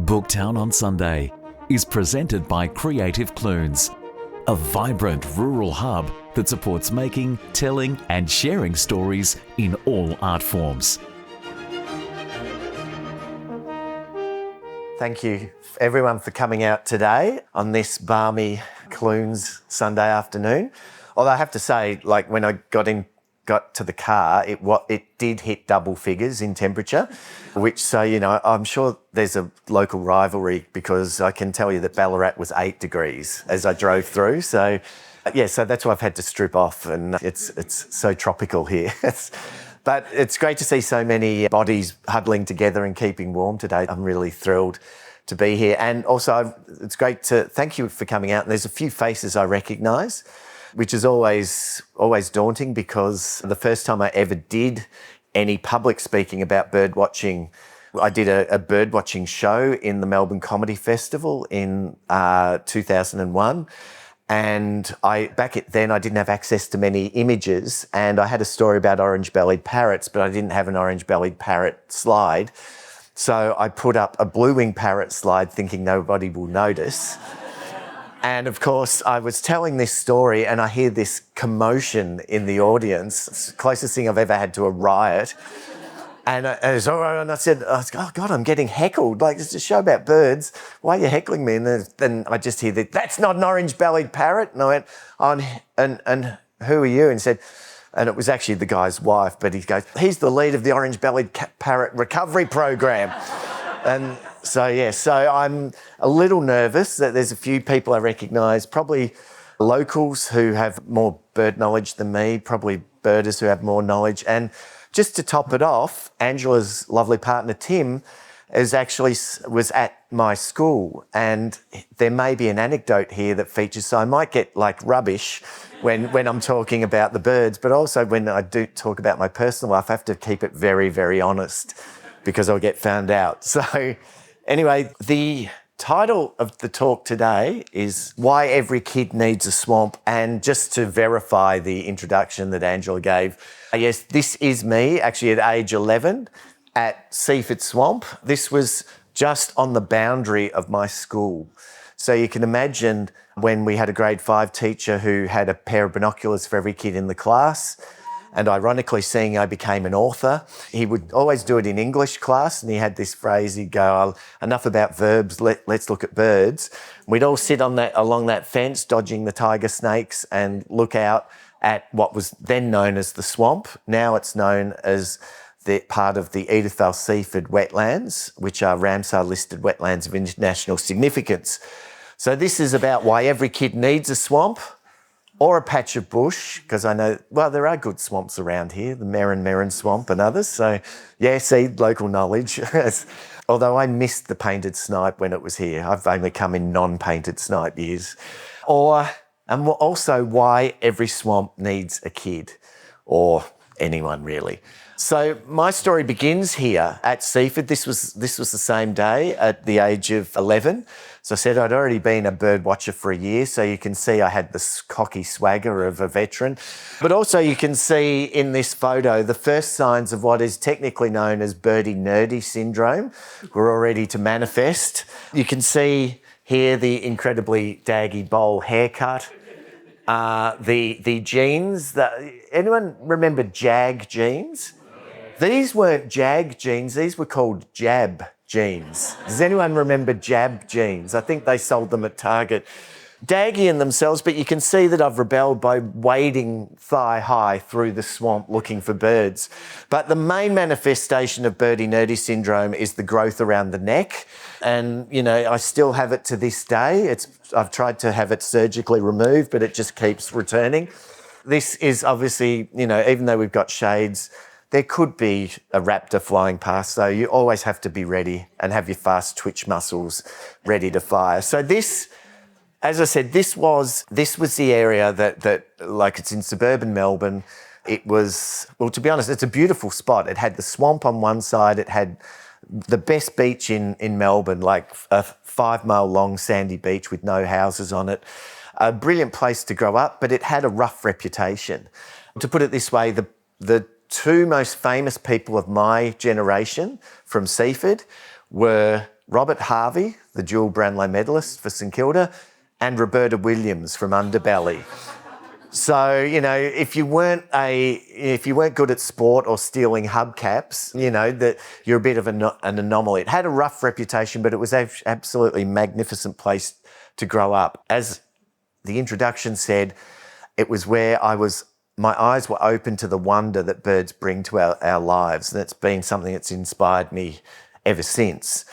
Booktown on Sunday is presented by Creative Clunes, a vibrant rural hub that supports making, telling and sharing stories in all art forms. Thank you everyone for coming out today on this balmy Clunes Sunday afternoon. Although I have to say, like when I got to the car, it did hit double figures in temperature, which, so, you know, I'm sure there's a local rivalry because I can tell you that Ballarat was 8 degrees as I drove through. So, yeah, so that's why I've had to strip off, and it's so tropical here. But it's great to see so many bodies huddling together and keeping warm today. I'm really thrilled to be here. And also, it's great to thank you for coming out. And there's a few faces I recognise, which is always daunting because the first time I ever did any public speaking about bird watching, I did a bird watching show in the Melbourne Comedy Festival in 2001. And back then I didn't have access to many images, and I had a story about orange-bellied parrots, but I didn't have an orange-bellied parrot slide. So I put up a blue-winged parrot slide thinking nobody will notice. And of course, I was telling this story and I hear this commotion in the audience. It's the closest thing I've ever had to a riot. And I said, oh God, I'm getting heckled. Like, it's a show about birds. Why are you heckling me? And then I just hear that's not an orange-bellied parrot. And I went, oh, and who are you? And he said, and it was actually the guy's wife, but he goes, he's the lead of the orange-bellied parrot recovery program. And so I'm a little nervous that there's a few people I recognise, probably locals who have more bird knowledge than me, probably birders who have more knowledge. And just to top it off, Angela's lovely partner, Tim, was at my school, and there may be an anecdote here that features, so I might get like rubbish when I'm talking about the birds, but also when I do talk about my personal life, I have to keep it very, very honest because I'll get found out. So anyway, the title of the talk today is Why Every Kid Needs a Swamp. And just to verify the introduction that Angela gave, yes, this is me actually at age 11 at Seaford Swamp. This was just on the boundary of my school. So you can imagine when we had a grade 5 teacher who had a pair of binoculars for every kid in the class. And ironically, seeing I became an author, he would always do it in English class, and he had this phrase, he'd go, oh, enough about verbs, let's look at birds. We'd all sit along that fence, dodging the tiger snakes, and look out at what was then known as the swamp. Now it's known as the part of the Edithvale Seaford wetlands, which are Ramsar-listed wetlands of international significance. So this is about why every kid needs a swamp, or a patch of bush, because I know, well, there are good swamps around here, the Merrin Swamp and others. So, yeah, see, local knowledge. Although I missed the painted snipe when it was here. I've only come in non-painted snipe years. And also why every swamp needs a kid, or anyone really. So my story begins here at Seaford. This was the same day at the age of 11. So I said I'd already been a bird watcher for a year, so you can see I had this cocky swagger of a veteran. But also you can see in this photo the first signs of what is technically known as birdie nerdy syndrome were already to manifest. You can see here the incredibly daggy bowl haircut, the jeans. Anyone remember Jag jeans? These weren't Jag jeans, these were called Jab jeans. Does anyone remember Jab jeans? I think they sold them at Target. Daggy in themselves, but you can see that I've rebelled by wading thigh high through the swamp looking for birds. But the main manifestation of birdie nerdy syndrome is the growth around the neck. And, you know, I still have it to this day. I've tried to have it surgically removed, but it just keeps returning. This is obviously, you know, even though we've got shades, there could be a raptor flying past, so you always have to be ready and have your fast twitch muscles ready to fire. So this, as I said, this was the area that like it's in suburban Melbourne. It was, well, to be honest, it's a beautiful spot. It had the swamp on one side. It had the best beach in Melbourne, like a 5-mile long sandy beach with no houses on it. A brilliant place to grow up, but it had a rough reputation. To put it this way, the two most famous people of my generation from Seaford were Robert Harvey, the dual Brownlow medalist for St Kilda, and Roberta Williams from Underbelly. So, if you weren't good at sport or stealing hubcaps, that you're a bit of an anomaly. It had a rough reputation, but it was absolutely magnificent place to grow up. As the introduction said, it was where my eyes were open to the wonder that birds bring to our lives. And it's been something that's inspired me ever since.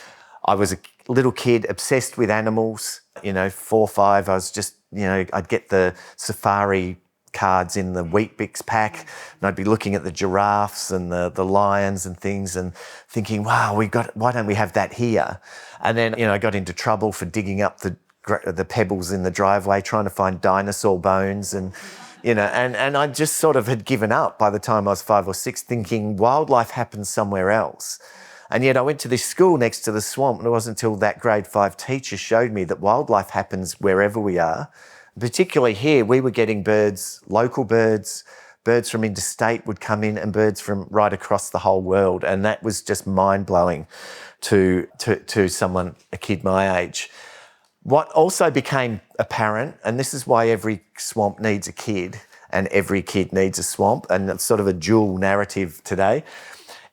I was a little kid obsessed with animals, 4 or 5. I was just, I'd get the safari cards in the Weet-Bix pack and I'd be looking at the giraffes and the lions and things and thinking, wow, why don't we have that here? And then, I got into trouble for digging up the pebbles in the driveway, trying to find dinosaur bones and I just sort of had given up by the time I was 5 or 6, thinking wildlife happens somewhere else. And yet I went to this school next to the swamp, and it wasn't until that grade 5 teacher showed me that wildlife happens wherever we are. Particularly here, we were getting birds, local birds from interstate would come in, and birds from right across the whole world. And that was just mind-blowing to a kid my age. What also became apparent, and this is why every swamp needs a kid and every kid needs a swamp, and it's sort of a dual narrative today,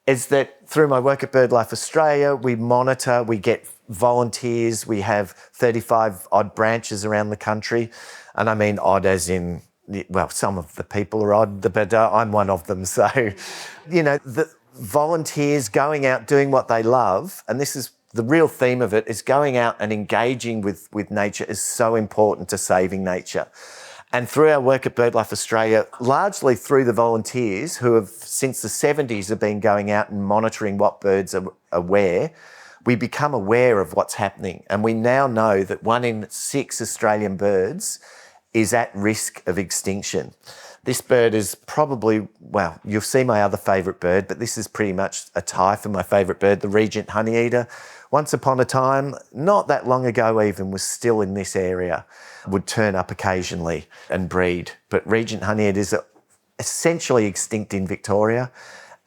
is that through my work at Birdlife Australia, we monitor, we get volunteers, we have 35 odd branches around the country. And I mean odd as in, well, some of the people are odd, but I'm one of them. So, the volunteers going out doing what they love, and this is the real theme of it, is going out and engaging with nature is so important to saving nature. And through our work at Birdlife Australia, largely through the volunteers who have since the 70s have been going out and monitoring what birds are where, we become aware of what's happening. And we now know that 1 in 6 Australian birds is at risk of extinction. This bird is probably, well, you'll see my other favourite bird, but this is pretty much a tie for my favourite bird, the Regent Honeyeater. Once upon a time, not that long ago even, was still in this area, would turn up occasionally and breed. But Regent Honeyeater is essentially extinct in Victoria,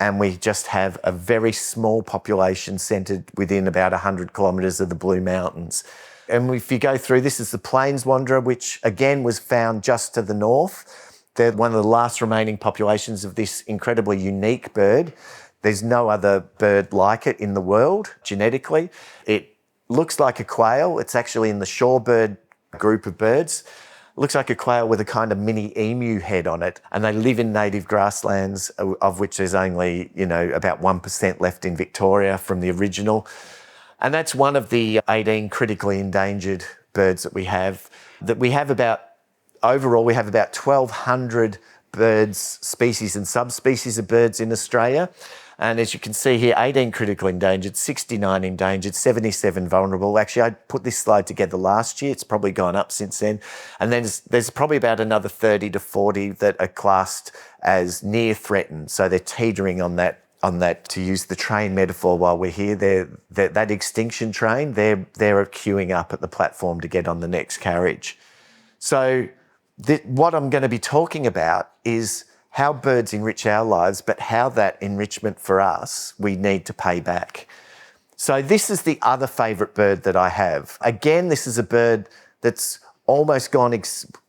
and we just have a very small population centred within about 100 kilometres of the Blue Mountains. And if you go through, this is the Plains Wanderer, which again was found just to the north. They're one of the last remaining populations of this incredibly unique bird. There's no other bird like it in the world, genetically. It looks like a quail. It's actually in the shorebird group of birds. It looks like a quail with a kind of mini emu head on it. And they live in native grasslands, of which there's only, about 1% left in Victoria from the original. And that's one of the 18 critically endangered birds that we have. Overall, we have about 1,200 birds, species and subspecies of birds in Australia. And as you can see here, 18 critically endangered, 69 endangered, 77 vulnerable. Actually, I put this slide together last year. It's probably gone up since then. And then there's probably about another 30 to 40 that are classed as near threatened. So they're teetering on that, to use the train metaphor while we're here. That extinction train, they're queuing up at the platform to get on the next carriage. So what I'm going to be talking about is how birds enrich our lives, but how that enrichment for us, we need to pay back. So this is the other favourite bird that I have. Again, this is a bird that's almost gone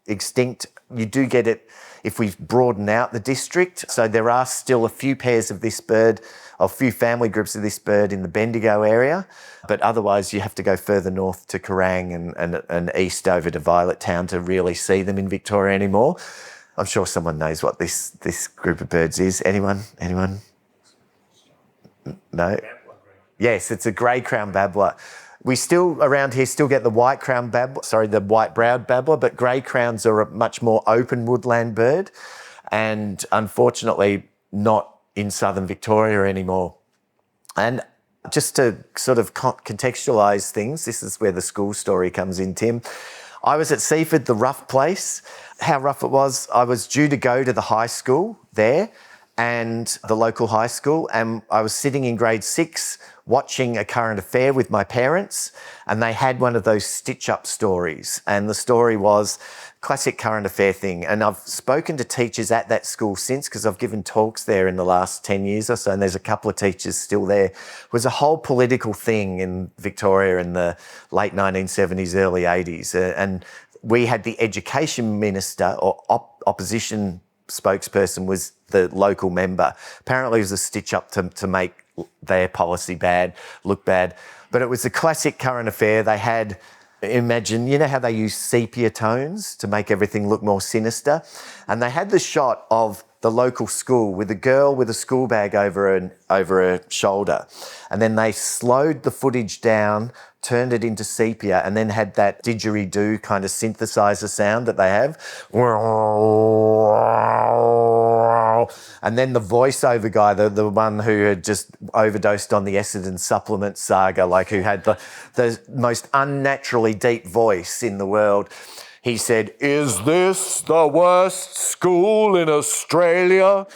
extinct. You do get it if we broaden out the district. So there are still a few pairs of this bird, a few family groups of this bird in the Bendigo area, but otherwise you have to go further north to Kerrang and east over to Violet Town to really see them in Victoria anymore. I'm sure someone knows what this group of birds is. Anyone? No? Yes, it's a grey-crowned babbler. We still, around here, get the white-browed babbler, but grey crowns are a much more open woodland bird, and unfortunately not in southern Victoria anymore. And just to sort of contextualise things, this is where the school story comes in, Tim. I was at Seaford, the rough place. How rough it was, I was due to go to the high school there, and the local high school, and I was sitting in grade 6 watching a current affair with my parents, and they had one of those stitch-up stories. And the story was classic current affair thing. And I've spoken to teachers at that school since, because I've given talks there in the last 10 years or so, and there's a couple of teachers still there. It was a whole political thing in Victoria in the late 1970s, early 80s. And we had the education minister or opposition spokesperson was the local member. Apparently it was a stitch up to make their policy bad, look bad. But it was a classic current affair. They had, imagine, you know how they use sepia tones to make everything look more sinister? And they had the shot of the local school with a girl with a school bag over her shoulder. And then they slowed the footage down, turned it into sepia, and then had that didgeridoo kind of synthesizer sound that they have. And then the voiceover guy, the one who had just overdosed on the Essendon supplement saga, like who had the most unnaturally deep voice in the world, he said, "Is this the worst school in Australia?"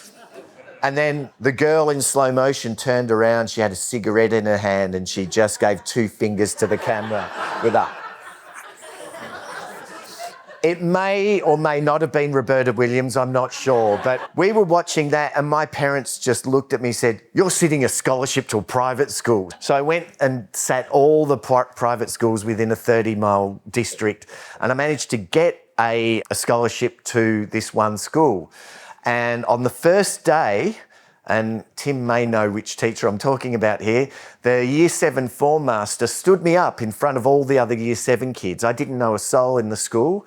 And then the girl in slow motion turned around, she had a cigarette in her hand and she just gave 2 fingers to the camera with a... It may or may not have been Roberta Williams, I'm not sure, but we were watching that and my parents just looked at me and said, "You're sitting a scholarship to a private school." So I went and sat all the private schools within a 30-mile district, and I managed to get a scholarship to this one school. And on the first day, and Tim may know which teacher I'm talking about here, the Year 7 form master stood me up in front of all the other Year 7 kids. I didn't know a soul in the school.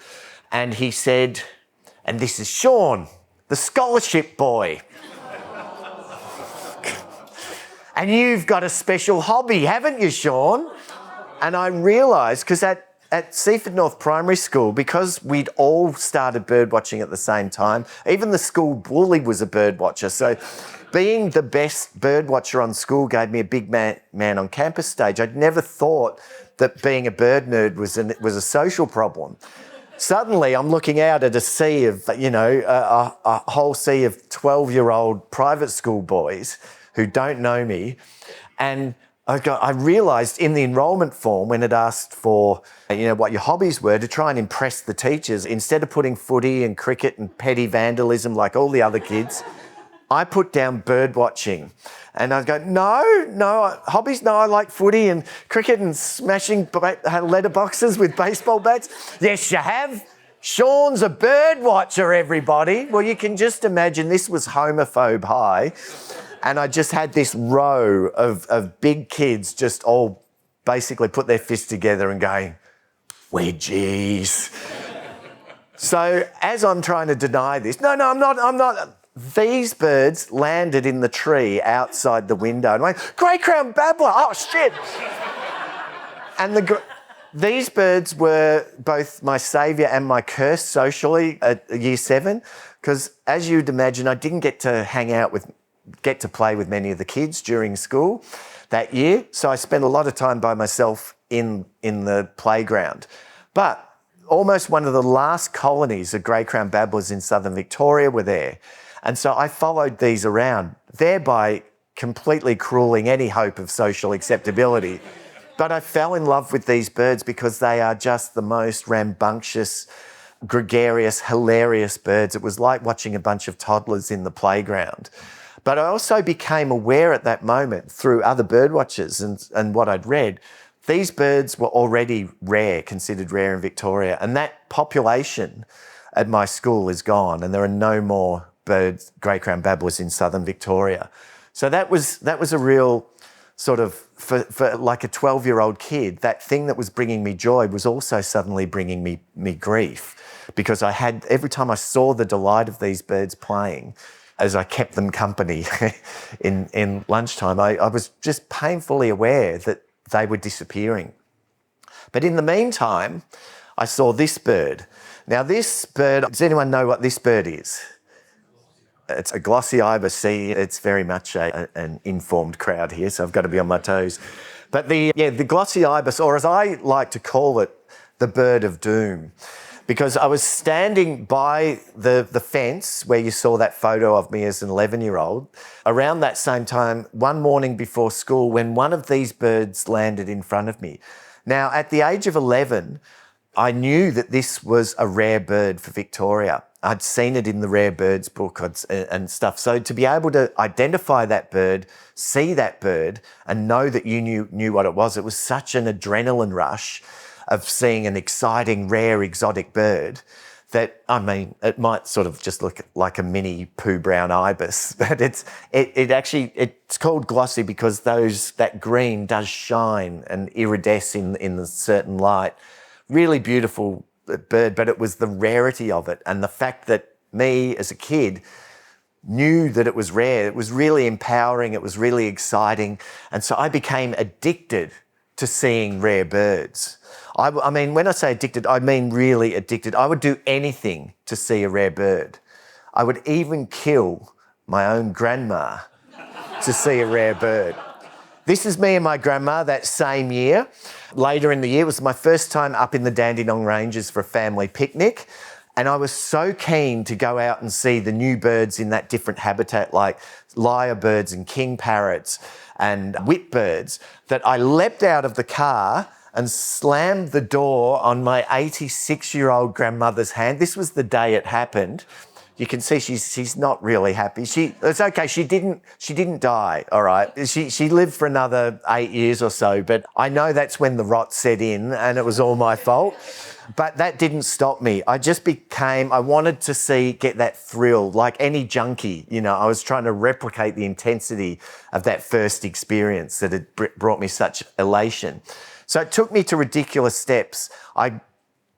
And he said, "And this is Sean, the scholarship boy. And you've got a special hobby, haven't you, Sean?" And I realised, because at Seaford North Primary School, because we'd all started bird watching at the same time, even the school bully was a bird watcher. So being the best bird watcher on school gave me a big man on campus stage. I'd never thought that being a bird nerd was a social problem. Suddenly I'm looking out at a sea of, a whole sea of 12-year-old private school boys who don't know me. And I realised in the enrolment form, when it asked for, what your hobbies were, to try and impress the teachers, instead of putting footy and cricket and petty vandalism like all the other kids, I put down bird watching. And I'd go, no, hobbies, no, I like footy and cricket and smashing letterboxes with baseball bats. Yes, you have. Sean's a bird watcher, everybody. Well, you can just imagine this was homophobe high. And I just had this row of big kids just all basically put their fists together and going, "Wedgies." So as I'm trying to deny this, no, I'm not. These birds landed in the tree outside the window and went, "Grey-crowned babbler, oh shit." And these birds were both my saviour and my curse socially at Year 7, because as you'd imagine, I didn't get to play with many of the kids during school that year. So I spent a lot of time by myself in the playground. But almost one of the last colonies of grey-crowned babblers in southern Victoria were there. And so I followed these around, thereby completely cruelling any hope of social acceptability. But I fell in love with these birds because they are just the most rambunctious, gregarious, hilarious birds. It was like watching a bunch of toddlers in the playground. But I also became aware at that moment through other bird watchers and what I'd read, these birds were already considered rare in Victoria. And that population at my school is gone and there are no more grey-crowned babblers in southern Victoria. So that was a real sort of, for like a 12-year-old kid, that thing that was bringing me joy was also suddenly bringing me grief, because every time I saw the delight of these birds playing, as I kept them company in lunchtime, I was just painfully aware that they were disappearing. But in the meantime, I saw this bird. Now this bird, does anyone know what this bird is? It's a glossy ibis. See, it's very much an informed crowd here, so I've got to be on my toes. But the glossy ibis, or as I like to call it, the bird of doom. because I was standing by the fence where you saw that photo of me as an 11-year-old, around that same time, one morning before school, when one of these birds landed in front of me. Now, at the age of 11, I knew that this was a rare bird for Victoria. I'd seen it in the rare birds book and stuff. So to be able to identify that bird, see that bird, and know that you knew what it was such an adrenaline rush of seeing an exciting, rare, exotic bird that, I mean, it might sort of just look like a mini poo brown ibis, but it's called glossy because that green does shine and iridesce in the certain light. Really beautiful bird, but it was the rarity of it and the fact that me as a kid knew that it was rare. It was really empowering. It was really exciting. And so I became addicted to seeing rare birds. I mean, when I say addicted, I mean really addicted. I would do anything to see a rare bird. I would even kill my own grandma to see a rare bird. This is me and my grandma that same year. Later in the year, it was my first time up in the Dandenong Ranges for a family picnic. And I was so keen to go out and see the new birds in that different habitat, like lyrebirds and king parrots and whitbirds, that I leapt out of the car and slammed the door on my 86-year-old grandmother's hand. This was the day it happened. You can see she's not really happy. It's okay. She didn't die. All right. She lived for another 8 years or so. But I know that's when the rot set in, and it was all my fault. But that didn't stop me. I wanted to get that thrill, like any junkie. You know, I was trying to replicate the intensity of that first experience that had brought me such elation. So it took me to ridiculous steps. I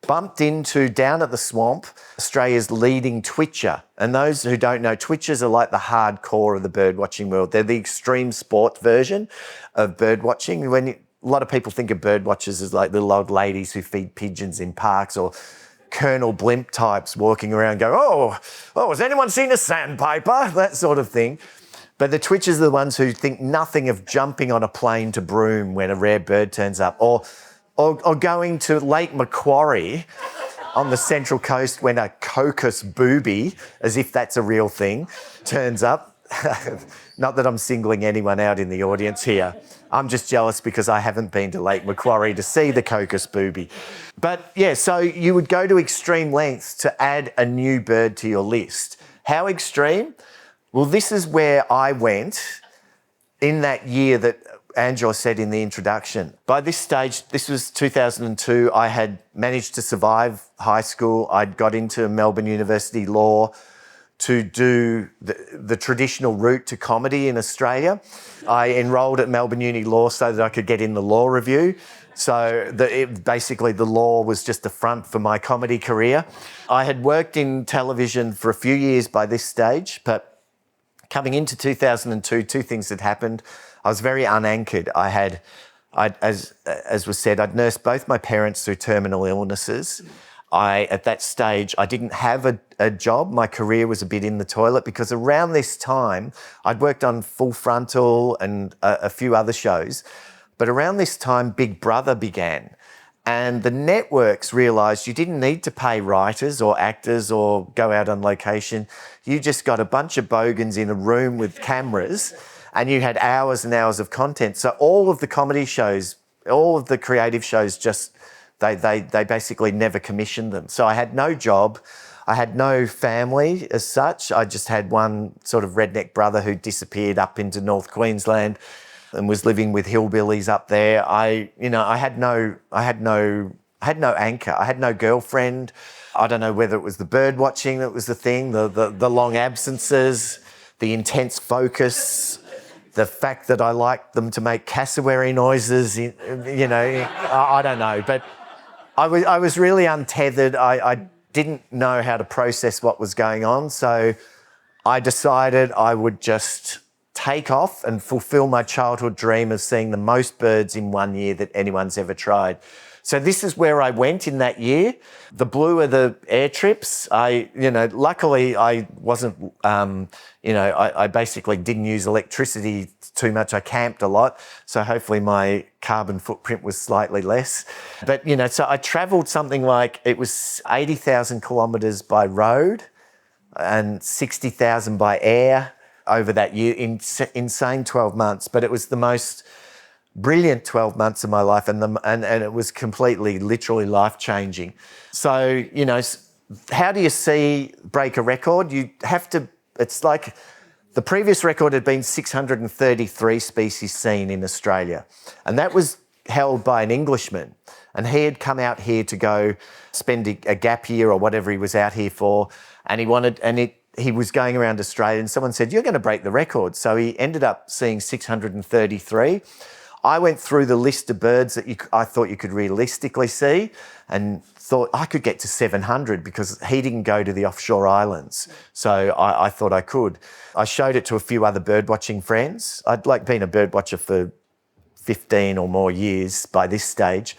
bumped into, down at the swamp, Australia's leading twitcher. And those who don't know, twitchers are like the hardcore of the birdwatching world. They're the extreme sport version of birdwatching. A lot of people think of birdwatchers as like little old ladies who feed pigeons in parks, or Colonel Blimp types walking around going, oh, has anyone seen a sandpiper? That sort of thing. But the twitchers are the ones who think nothing of jumping on a plane to Broome when a rare bird turns up, or going to Lake Macquarie on the Central Coast when a cocos booby, as if that's a real thing, turns up. Not that I'm singling anyone out in the audience here. I'm just jealous because I haven't been to Lake Macquarie to see the cocos booby. But yeah, so you would go to extreme lengths to add a new bird to your list. How extreme? Well, this is where I went in that year that Angela said in the introduction. By this stage, this was 2002, I had managed to survive high school. I'd got into Melbourne University Law to do the traditional route to comedy in Australia. I enrolled at Melbourne Uni Law so that I could get in the law review. So basically the law was just a front for my comedy career. I had worked in television for a few years by this stage, but coming into 2002, two things had happened. I was very unanchored. As was said, I'd nursed both my parents through terminal illnesses. At that stage, I didn't have a job. My career was a bit in the toilet because around this time, I'd worked on Full Frontal and a few other shows. But around this time, Big Brother began. And the networks realised you didn't need to pay writers or actors or go out on location. You just got a bunch of bogans in a room with cameras and you had hours and hours of content. So all of the comedy shows, all of the creative shows they basically never commissioned them. So I had no job. I had no family as such. I just had one sort of redneck brother who disappeared up into North Queensland and was living with hillbillies up there. I had no anchor. I had no girlfriend. I don't know whether it was the bird watching that was the thing, the long absences, the intense focus, the fact that I liked them to make cassowary noises. I don't know, but I was really untethered. I didn't know how to process what was going on, so I decided I would just take off and fulfill my childhood dream of seeing the most birds in 1 year that anyone's ever tried. So this is where I went in that year. The blue are the air trips. Luckily I wasn't, I basically didn't use electricity too much. I camped a lot. So hopefully my carbon footprint was slightly less. But, so I travelled something like, it was 80,000 kilometres by road and 60,000 by air over that year, insane 12 months. But it was the most brilliant 12 months of my life, and it was completely, literally life-changing. So, how do you break a record? You have to, it's like the previous record had been 633 species seen in Australia, and that was held by an Englishman, and he had come out here to go spend a gap year or whatever he was out here for, and he was going around Australia, and someone said, "You're going to break the record." So he ended up seeing 633. I went through the list of birds that I thought you could realistically see, and thought I could get to 700 because he didn't go to the offshore islands. So I thought I could. I showed it to a few other birdwatching friends. I'd been a birdwatcher for 15 or more years by this stage.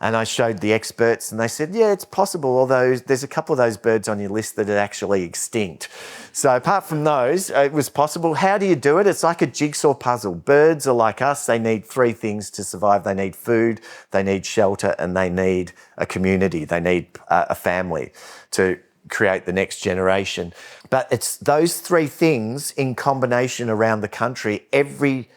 And I showed the experts and they said, yeah, it's possible, although there's a couple of those birds on your list that are actually extinct. So apart from those, it was possible. How do you do it? It's like a jigsaw puzzle. Birds are like us. They need three things to survive. They need food, they need shelter, and they need a community. They need a family to create the next generation. But it's those three things in combination around the country. Every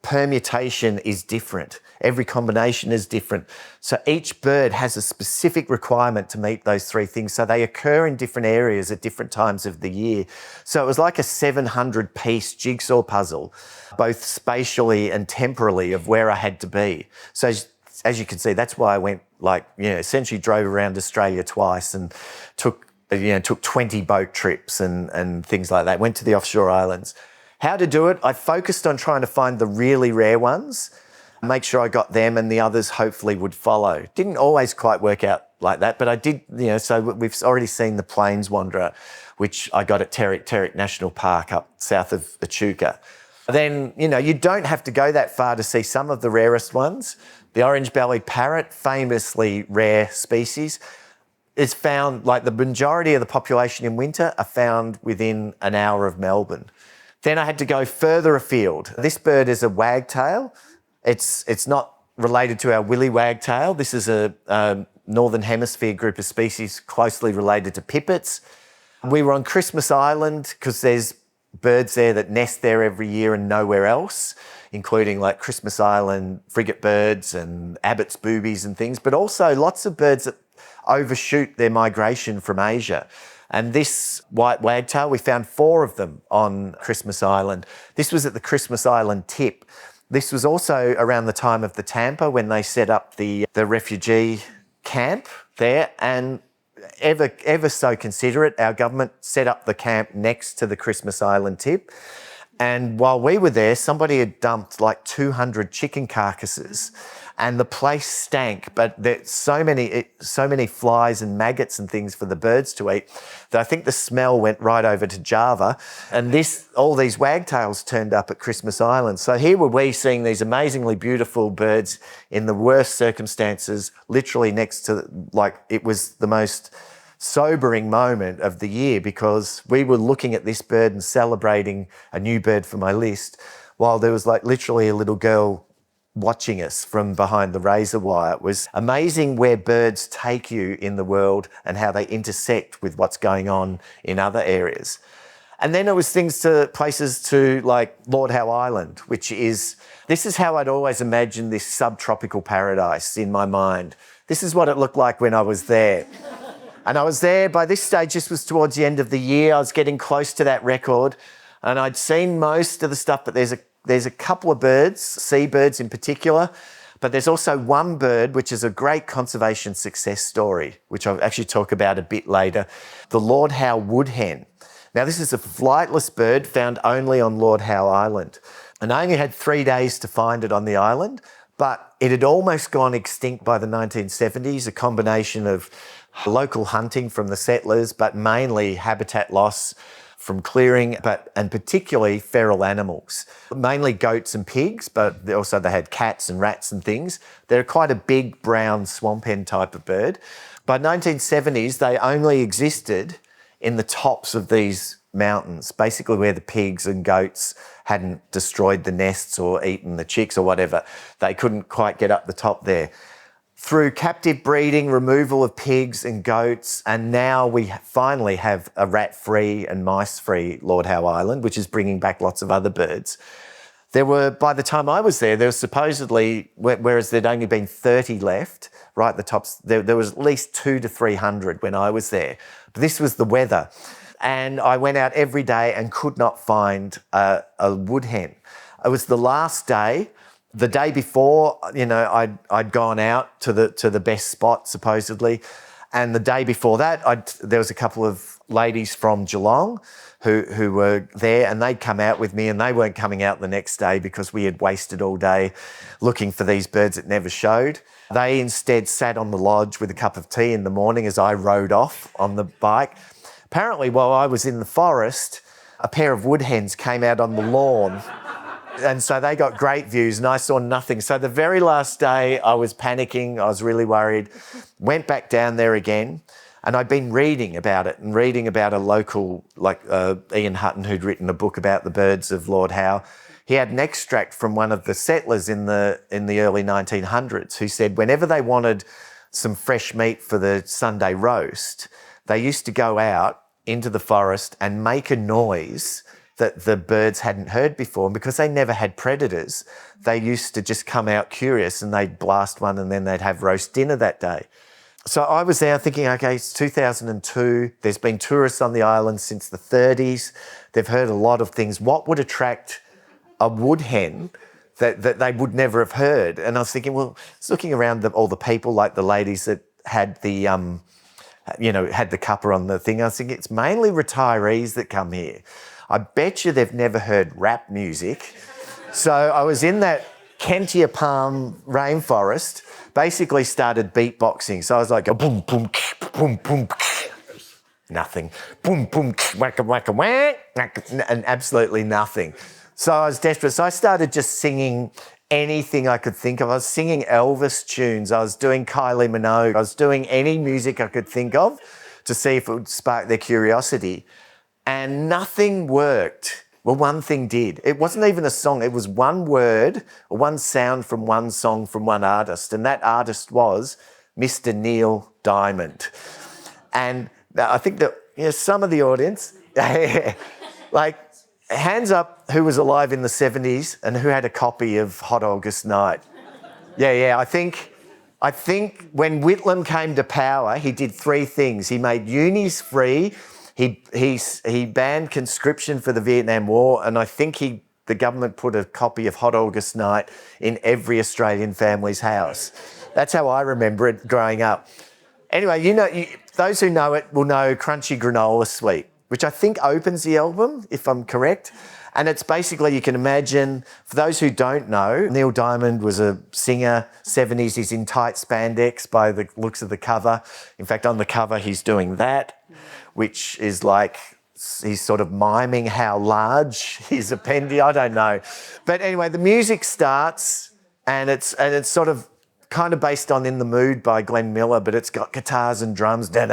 permutation is different. Every combination is different. So each bird has a specific requirement to meet those three things. So they occur in different areas at different times of the year. So it was like a 700-piece jigsaw puzzle, both spatially and temporally, of where I had to be. So as you can see, that's why I went essentially drove around Australia twice and took 20 boat trips and things like that. Went to the offshore islands. How to do it? I focused on trying to find the really rare ones, make sure I got them, and the others hopefully would follow. Didn't always quite work out like that, but I did, so we've already seen the plains wanderer, which I got at Terek National Park up south of Echuca. Then, you don't have to go that far to see some of the rarest ones. The orange-bellied parrot, famously rare species, is found, the majority of the population in winter are found within an hour of Melbourne. Then I had to go further afield. This bird is a wagtail. It's not related to our willy wagtail. This is a Northern Hemisphere group of species closely related to pipits. We were on Christmas Island because there's birds there that nest there every year and nowhere else, including Christmas Island frigate birds and Abbott's boobies and things, but also lots of birds that overshoot their migration from Asia. And this white wagtail, we found 4 of them on Christmas Island. This was at the Christmas Island tip. This was also around the time of the Tampa when they set up the refugee camp there, and ever so considerate, our government set up the camp next to the Christmas Island tip. And while we were there, somebody had dumped 200 chicken carcasses, and the place stank, but there's so many flies and maggots and things for the birds to eat that I think the smell went right over to Java, and all these wagtails turned up at Christmas Island. So here were we seeing these amazingly beautiful birds in the worst circumstances, literally next to, it was the most sobering moment of the year, because we were looking at this bird and celebrating a new bird for my list, while there was literally a little girl watching us from behind the razor wire. It was amazing where birds take you in the world and how they intersect with what's going on in other areas. And then it was places to Lord Howe Island, this is how I'd always imagined this subtropical paradise in my mind. This is what it looked like when I was there. And I was there, by this stage, this was towards the end of the year, I was getting close to that record, and I'd seen most of the stuff, but there's a couple of birds, seabirds in particular, but there's also one bird which is a great conservation success story, which I'll actually talk about a bit later, the Lord Howe woodhen. Now, this is a flightless bird found only on Lord Howe Island, and I only had 3 days to find it on the island, but it had almost gone extinct by the 1970s, a combination of local hunting from the settlers, but mainly habitat loss from clearing, and particularly feral animals, mainly goats and pigs, but also they had cats and rats and things. They're quite a big brown swamp hen type of bird. By 1970s, they only existed in the tops of these mountains, basically where the pigs and goats hadn't destroyed the nests or eaten the chicks or whatever. They couldn't quite get up the top there. Through captive breeding, removal of pigs and goats, and now we finally have a rat-free and mice-free Lord Howe Island, which is bringing back lots of other birds. There were, by the time I was there was supposedly, whereas there'd only been 30 left, right at the tops, there was at least 200 to 300 when I was there. But this was the weather. And I went out every day and could not find a wood hen. It was the last day. The day before, I'd gone out to the best spot, supposedly. And the day before that, there was a couple of ladies from Geelong who were there, and they'd come out with me, and they weren't coming out the next day because we had wasted all day looking for these birds that never showed. They instead sat on the lodge with a cup of tea in the morning as I rode off on the bike. Apparently, while I was in the forest, a pair of wood hens came out on the lawn. And so they got great views and I saw nothing. So the very last day I was panicking, I was really worried, went back down there again, and I'd been reading about it and reading about a local, like Ian Hutton, who'd written a book about the birds of Lord Howe. He had an extract from one of the settlers in the early 1900s who said whenever they wanted some fresh meat for the Sunday roast, they used to go out into the forest and make a noise that the birds hadn't heard before. And because they never had predators, they used to just come out curious and they'd blast one and then they'd have roast dinner that day. So I was there thinking, okay, it's 2002. There's been tourists on the island since the 30s. They've heard a lot of things. What would attract a wood hen that they would never have heard? And I was thinking, well, I was looking around all the people, like the ladies that had the, had the cuppa on the thing. I was thinking, it's mainly retirees that come here. I bet you they've never heard rap music. So I was in that Kentia palm rainforest, basically started beatboxing. So I was like, boom, boom, boom, boom, nothing. Boom, boom, wacka, wacka, whack, and absolutely nothing. So I was desperate. So I started just singing anything I could think of. I was singing Elvis tunes. I was doing Kylie Minogue. I was doing any music I could think of to see if it would spark their curiosity. And nothing worked. Well, one thing did. It wasn't even a song. It was one word or one sound from one song from one artist. And that artist was Mr. Neil Diamond. And I think that some of the audience, like, hands up who was alive in the 70s and who had a copy of Hot August Night. Yeah. I think when Whitlam came to power, he did three things. He made unis free. He banned conscription for the Vietnam War, and I think the government put a copy of Hot August Night in every Australian family's house. That's how I remember it growing up. Anyway, those who know it will know Crunchy Granola Sweet, which I think opens the album, if I'm correct. And it's basically, you can imagine, for those who don't know, Neil Diamond was a singer, 70s, he's in tight spandex by the looks of the cover. In fact, on the cover, he's doing that, which is like, he's sort of miming how large his appendage, I don't know. But anyway, the music starts and it's sort of kind of based on In the Mood by Glenn Miller, but it's got guitars and drums, and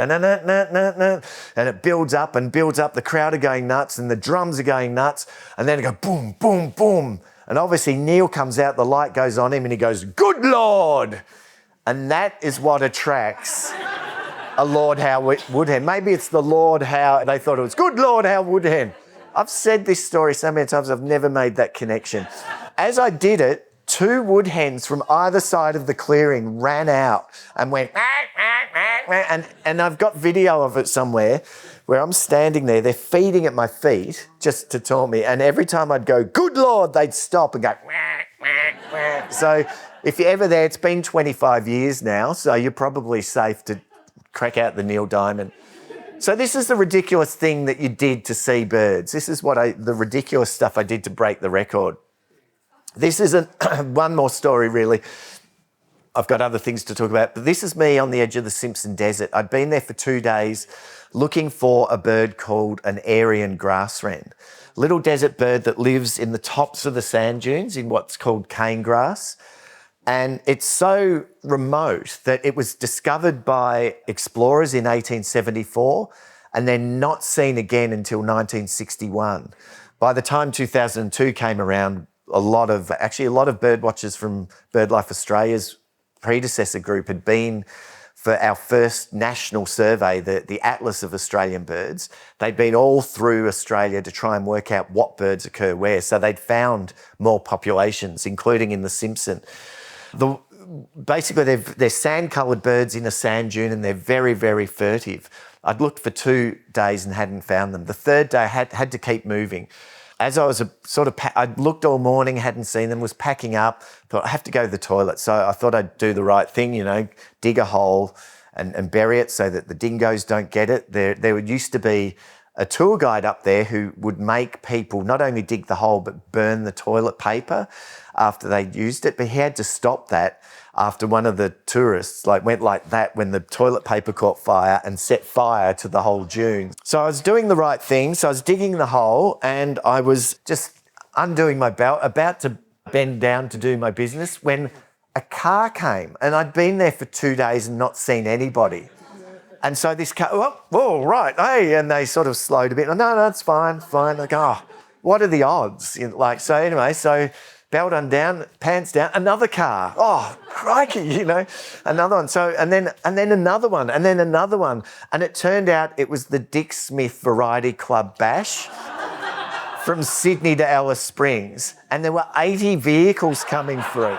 it builds up and builds up. The crowd are going nuts and the drums are going nuts, and then it goes boom, boom, boom. And obviously Neil comes out, the light goes on him and he goes, "Good Lord!" And that is what attracts a Lord Howe woodhen. Maybe it's the Lord Howe, they thought it was Good Lord Howe woodhen. I've said this story so many times, I've never made that connection. As I did it, two wood hens from either side of the clearing ran out and went, and I've got video of it somewhere where I'm standing there, they're feeding at my feet just to taunt me, and every time I'd go, "Good Lord," they'd stop and go, So if you're ever there, it's been 25 years now, so you're probably safe to crack out the Neil Diamond. So this is the ridiculous thing that you did to see birds. This is the ridiculous stuff I did to break the record. This isn't one more story, really. I've got other things to talk about. But this is me on the edge of the Simpson Desert. I'd been there for 2 days looking for a bird called an Aryan grass wren. Little desert bird that lives in the tops of the sand dunes in what's called cane grass. And it's so remote that it was discovered by explorers in 1874 and then not seen again until 1961. By the time 2002 came around, a lot of bird watchers from Birdlife Australia's predecessor group had been for our first national survey, the Atlas of Australian Birds. They'd been all through Australia to try and work out what birds occur where. So they'd found more populations, including in the Simpson. Basically, they're sand-coloured birds in a sand dune and they're very, very furtive. I'd looked for 2 days and hadn't found them. The third day, I had to keep moving. As I was I'd looked all morning, hadn't seen them, was packing up, thought I have to go to the toilet. So I thought I'd do the right thing, dig a hole and bury it so that the dingoes don't get it. There used to be a tour guide up there who would make people not only dig the hole, but burn the toilet paper after they'd used it. But he had to stop that after one of the tourists went like that when the toilet paper caught fire and set fire to the whole dune. So I was doing the right thing. So I was digging the hole and I was just undoing my belt, about to bend down to do my business when a car came, and I'd been there for 2 days and not seen anybody. And so this car, oh, right, hey, and they sort of slowed a bit. No, it's fine. I go, oh, what are the odds? So anyway, so belt undone, pants down, another car. Oh, crikey, another one. So, and then another one, and then another one. And it turned out it was the Dick Smith Variety Club Bash from Sydney to Alice Springs. And there were 80 vehicles coming through.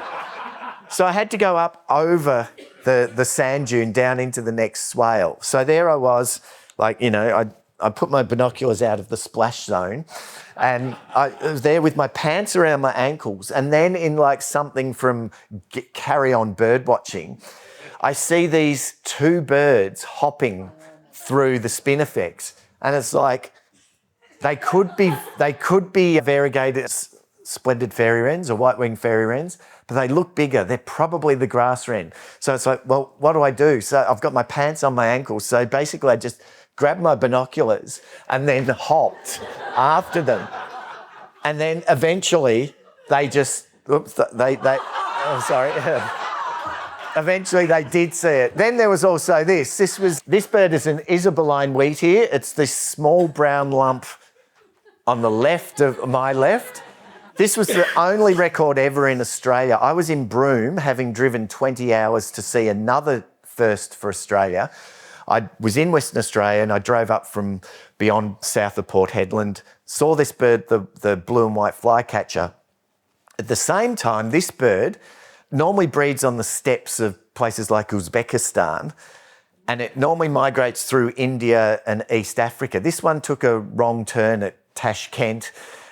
So I had to go up over the sand dune down into the next swale. So there I was, I put my binoculars out of the splash zone and I was there with my pants around my ankles, and then in something from Carry On Bird Watching, I see these 2 birds hopping through the spinifex, and it's they could be variegated splendid fairy wrens or white-winged fairy wrens, but they look bigger. They're probably the grass wren. So it's well, what do I do? So I've got my pants on my ankles. So basically I just grabbed my binoculars and then hopped after them. And then eventually eventually they did see it. Then there was also this. This bird is an Isabeline wheatear. It's this small brown lump on the left of my left. This was the only record ever in Australia. I was in Broome, having driven 20 hours to see another first for Australia. I was in Western Australia and I drove up from beyond south of Port Hedland, saw this bird, the blue and white flycatcher. At the same time, this bird normally breeds on the steppes of places like Uzbekistan, and it normally migrates through India and East Africa. This one took a wrong turn at Tashkent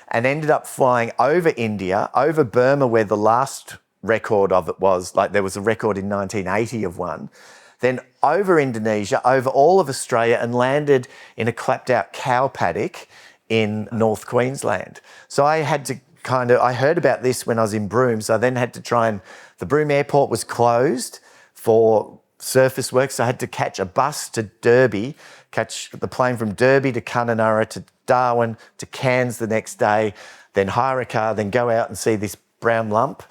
and ended up flying over India, over Burma, where the last record of it was. There was a record in 1980 of one. Then over Indonesia, over all of Australia, and landed in a clapped-out cow paddock in North Queensland. So I had to I heard about this when I was in Broome, so I then had to the Broome airport was closed for surface work, so I had to catch a bus to Derby, catch the plane from Derby to Kununurra to Darwin to Cairns the next day, then hire a car, then go out and see this brown lump,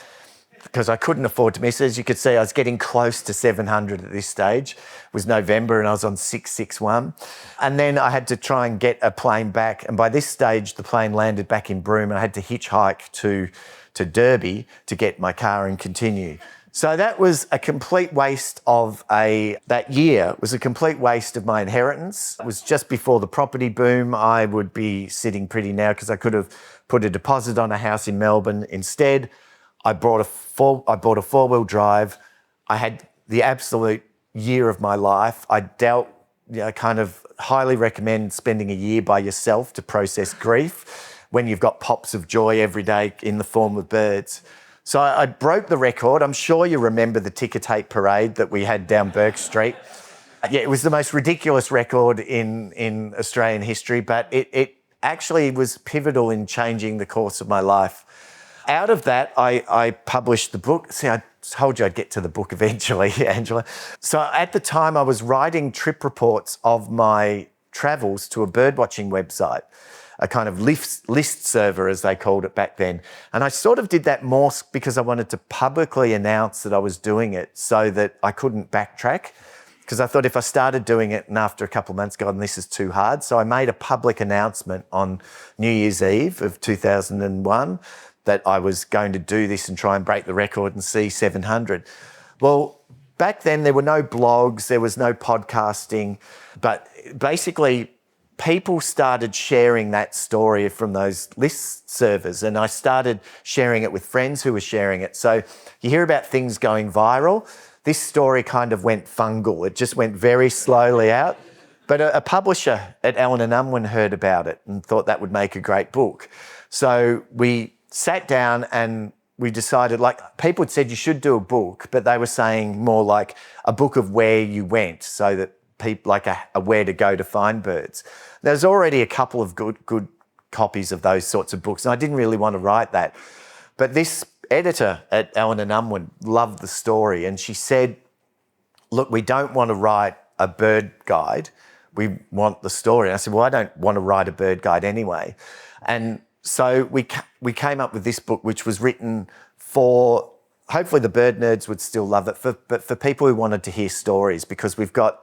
because I couldn't afford to miss it. As you could see, I was getting close to 700 at this stage. It was November and I was on 661. And then I had to try and get a plane back. And by this stage, the plane landed back in Broome and I had to hitchhike to Derby to get my car and continue. So that was a complete waste of that year was a complete waste of my inheritance. It was just before the property boom. I would be sitting pretty now because I could have put a deposit on a house in Melbourne. Instead, I bought a four-wheel drive. I had the absolute year of my life. I highly recommend spending a year by yourself to process grief when you've got pops of joy every day in the form of birds. So I broke the record. I'm sure you remember the ticker tape parade that we had down Burke Street. Yeah, it was the most ridiculous record in Australian history, but it actually was pivotal in changing the course of my life. Out of that, I published the book. See, I told you I'd get to the book eventually, Angela. So at the time I was writing trip reports of my travels to a birdwatching website, a kind of list server as they called it back then. And I sort of did that more because I wanted to publicly announce that I was doing it so that I couldn't backtrack. Because I thought if I started doing it and after a couple of months, God, this is too hard. So I made a public announcement on New Year's Eve of 2001 that I was going to do this and try and break the record and see 700. Well, back then there were no blogs, there was no podcasting, but basically people started sharing that story from those list servers, and I started sharing it with friends who were sharing it. So you hear about things going viral. This story kind of went fungal. It just went very slowly out. But a publisher at Allen and Unwin heard about it and thought that would make a great book. So we sat down and we decided, like, people had said you should do a book, but they were saying more like a book of where you went, so that people, like a where to go to find birds. There's already a couple of good copies of those sorts of books, and I didn't really want to write that. But this editor at Allen and Unwin loved the story, and she said, look, we don't want to write a bird guide, we want the story. And I said, well, I don't want to write a bird guide anyway. And so we came up with this book, which was written for, hopefully the bird nerds would still love it, but for people who wanted to hear stories, because we've got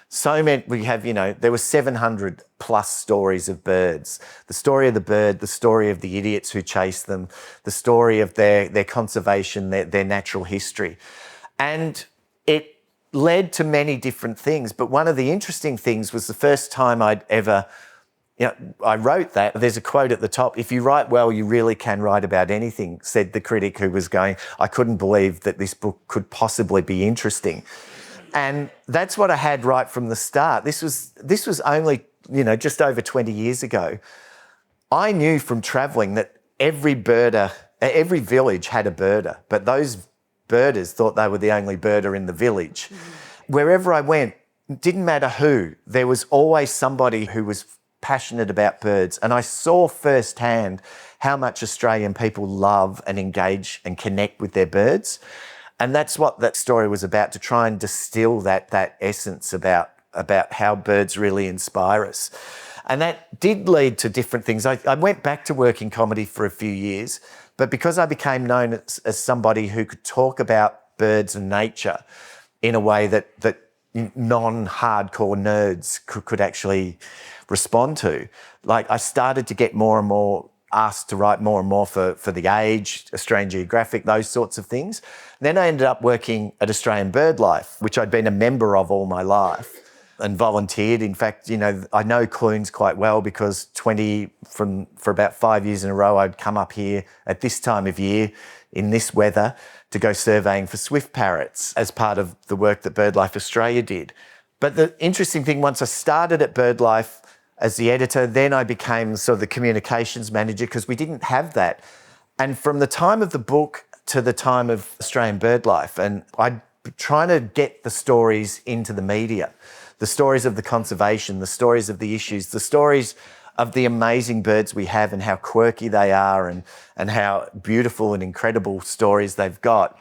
so many, we have, there were 700 plus stories of birds. The story of the bird, the story of the idiots who chase them, the story of their conservation, their natural history. And it led to many different things. But one of the interesting things was the first time I'd ever, I wrote that. There's a quote at the top, if you write well, you really can write about anything, said the critic who was going, I couldn't believe that this book could possibly be interesting. And that's what I had right from the start. This was only, just over 20 years ago. I knew from travelling that every village had a birder, but those birders thought they were the only birder in the village. Mm-hmm. Wherever I went, it didn't matter who, there was always somebody who was passionate about birds. And I saw firsthand how much Australian people love and engage and connect with their birds. And that's what that story was about, to try and distill that essence about how birds really inspire us. And that did lead to different things. I went back to working comedy for a few years, but because I became known as somebody who could talk about birds and nature in a way that non-hardcore nerds could actually respond to, like, I started to get more and more asked to write more and more for The Age, Australian Geographic, those sorts of things. Then I ended up working at Australian Birdlife, which I'd been a member of all my life and volunteered. In fact, I know Clunes quite well because for about 5 years in a row, I'd come up here at this time of year in this weather to go surveying for swift parrots as part of the work that Birdlife Australia did. But the interesting thing, once I started at Birdlife as the editor, then I became sort of the communications manager because we didn't have that. And from the time of the book to the time of Australian Birdlife, and I'd be trying to get the stories into the media, the stories of the conservation, the stories of the issues, the stories of the amazing birds we have and how quirky they are and how beautiful and incredible stories they've got.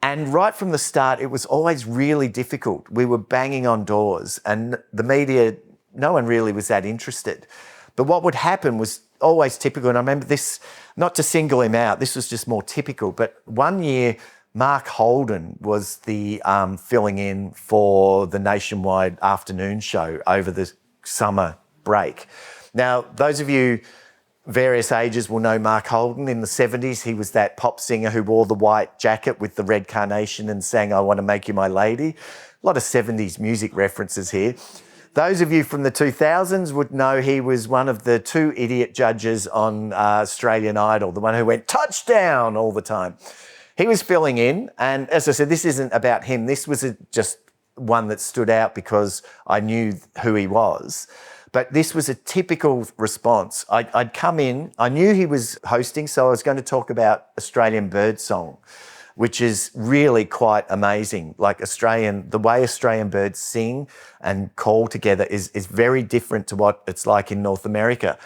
And right from the start, it was always really difficult. We were banging on doors and the media, no one really was that interested. But what would happen was always typical, and I remember this, not to single him out, this was just more typical, but one year Mark Holden was the filling in for the nationwide afternoon show over the summer break. Now, those of you various ages will know Mark Holden. In the 70s, he was that pop singer who wore the white jacket with the red carnation and sang, I Want to Make You My Lady. A lot of 70s music references here. Those of you from the 2000s would know he was one of the two idiot judges on Australian Idol, the one who went touchdown all the time. He was filling in, and as I said, this isn't about him. This was just one that stood out because I knew who he was. But this was a typical response. I'd come in, I knew he was hosting, so I was going to talk about Australian bird song, which is really quite amazing. Like the way Australian birds sing and call together is very different to what it's like in North America.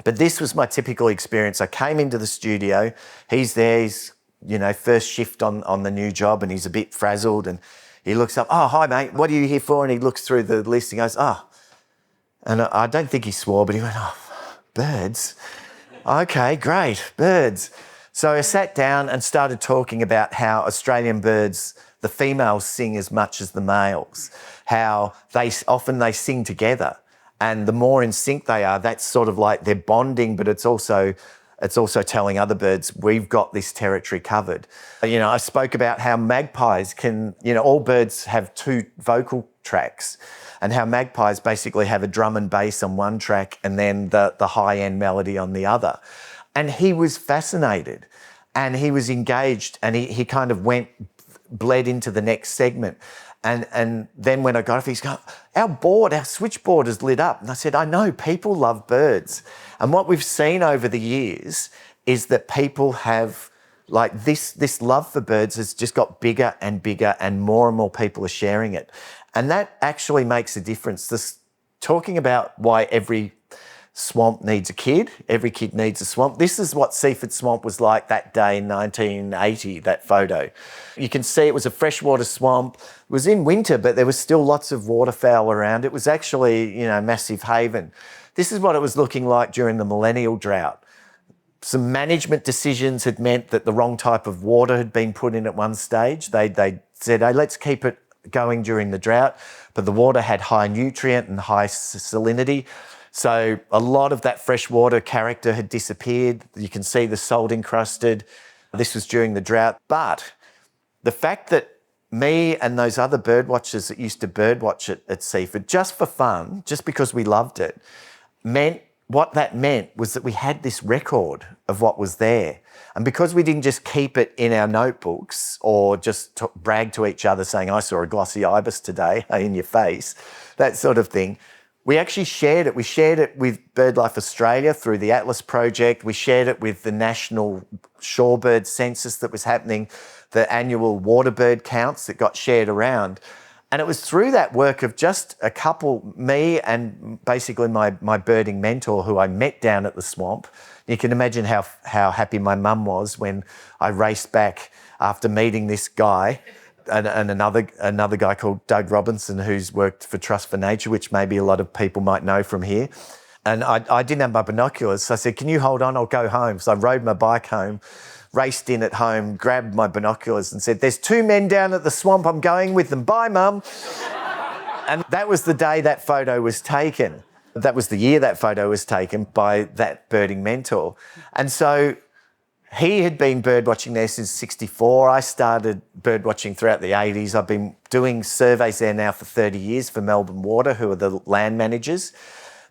But this was my typical experience. I came into the studio, he's there, he's first shift on the new job, and he's a bit frazzled, and he looks up, "Oh, hi, mate, what are you here for?" And he looks through the list and goes, "Oh," and I don't think he swore, but he went, "Oh, birds. Okay, great, birds." So I sat down and started talking about how Australian birds, the females sing as much as the males, how they sing together. And the more in sync they are, that's sort of like they're bonding, but it's also telling other birds, we've got this territory covered. I spoke about how magpies can, all birds have two vocal tracks, and how magpies basically have a drum and bass on one track and then the high-end melody on the other. And he was fascinated and he was engaged, and he kind of bled into the next segment. And then when I got off, he's going, our switchboard is lit up. And I said, I know, people love birds. And what we've seen over the years is that people have, like, this love for birds has just got bigger and bigger, and more people are sharing it. And that actually makes a difference. Talking about why every swamp needs a kid, every kid needs a swamp. This is what Seaford Swamp was like that day in 1980, that photo. You can see it was a freshwater swamp. It was in winter, but there was still lots of waterfowl around. It was actually, massive haven. This is what it was looking like during the millennial drought. Some management decisions had meant that the wrong type of water had been put in at one stage. They said, hey, let's keep it going during the drought, but the water had high nutrient and high salinity. So a lot of that freshwater character had disappeared. You can see the salt encrusted. This was during the drought. But the fact that me and those other bird watchers that used to birdwatch it at Seaford, just for fun, just because we loved it, what that meant was that we had this record of what was there. And because we didn't just keep it in our notebooks or just brag to each other saying, I saw a glossy ibis today in your face, that sort of thing, we actually shared it. We shared it with Birdlife Australia through the Atlas project. We shared it with the national shorebird census that was happening, the annual water bird counts that got shared around. And it was through that work of just a couple, me and basically my birding mentor who I met down at the swamp. You can imagine how happy my mum was when I raced back after meeting this guy and another guy called Doug Robinson, who's worked for Trust for Nature, which maybe a lot of people might know from here. And I didn't have my binoculars, so I said, can you hold on, I'll go home. So I rode my bike home, raced in at home, grabbed my binoculars and said, there's two men down at the swamp, I'm going with them, bye mum. And that was the day that photo was taken. That was the year that photo was taken by that birding mentor. And so he had been birdwatching there since 1964. I started birdwatching throughout the 80s. I've been doing surveys there now for 30 years for Melbourne Water, who are the land managers.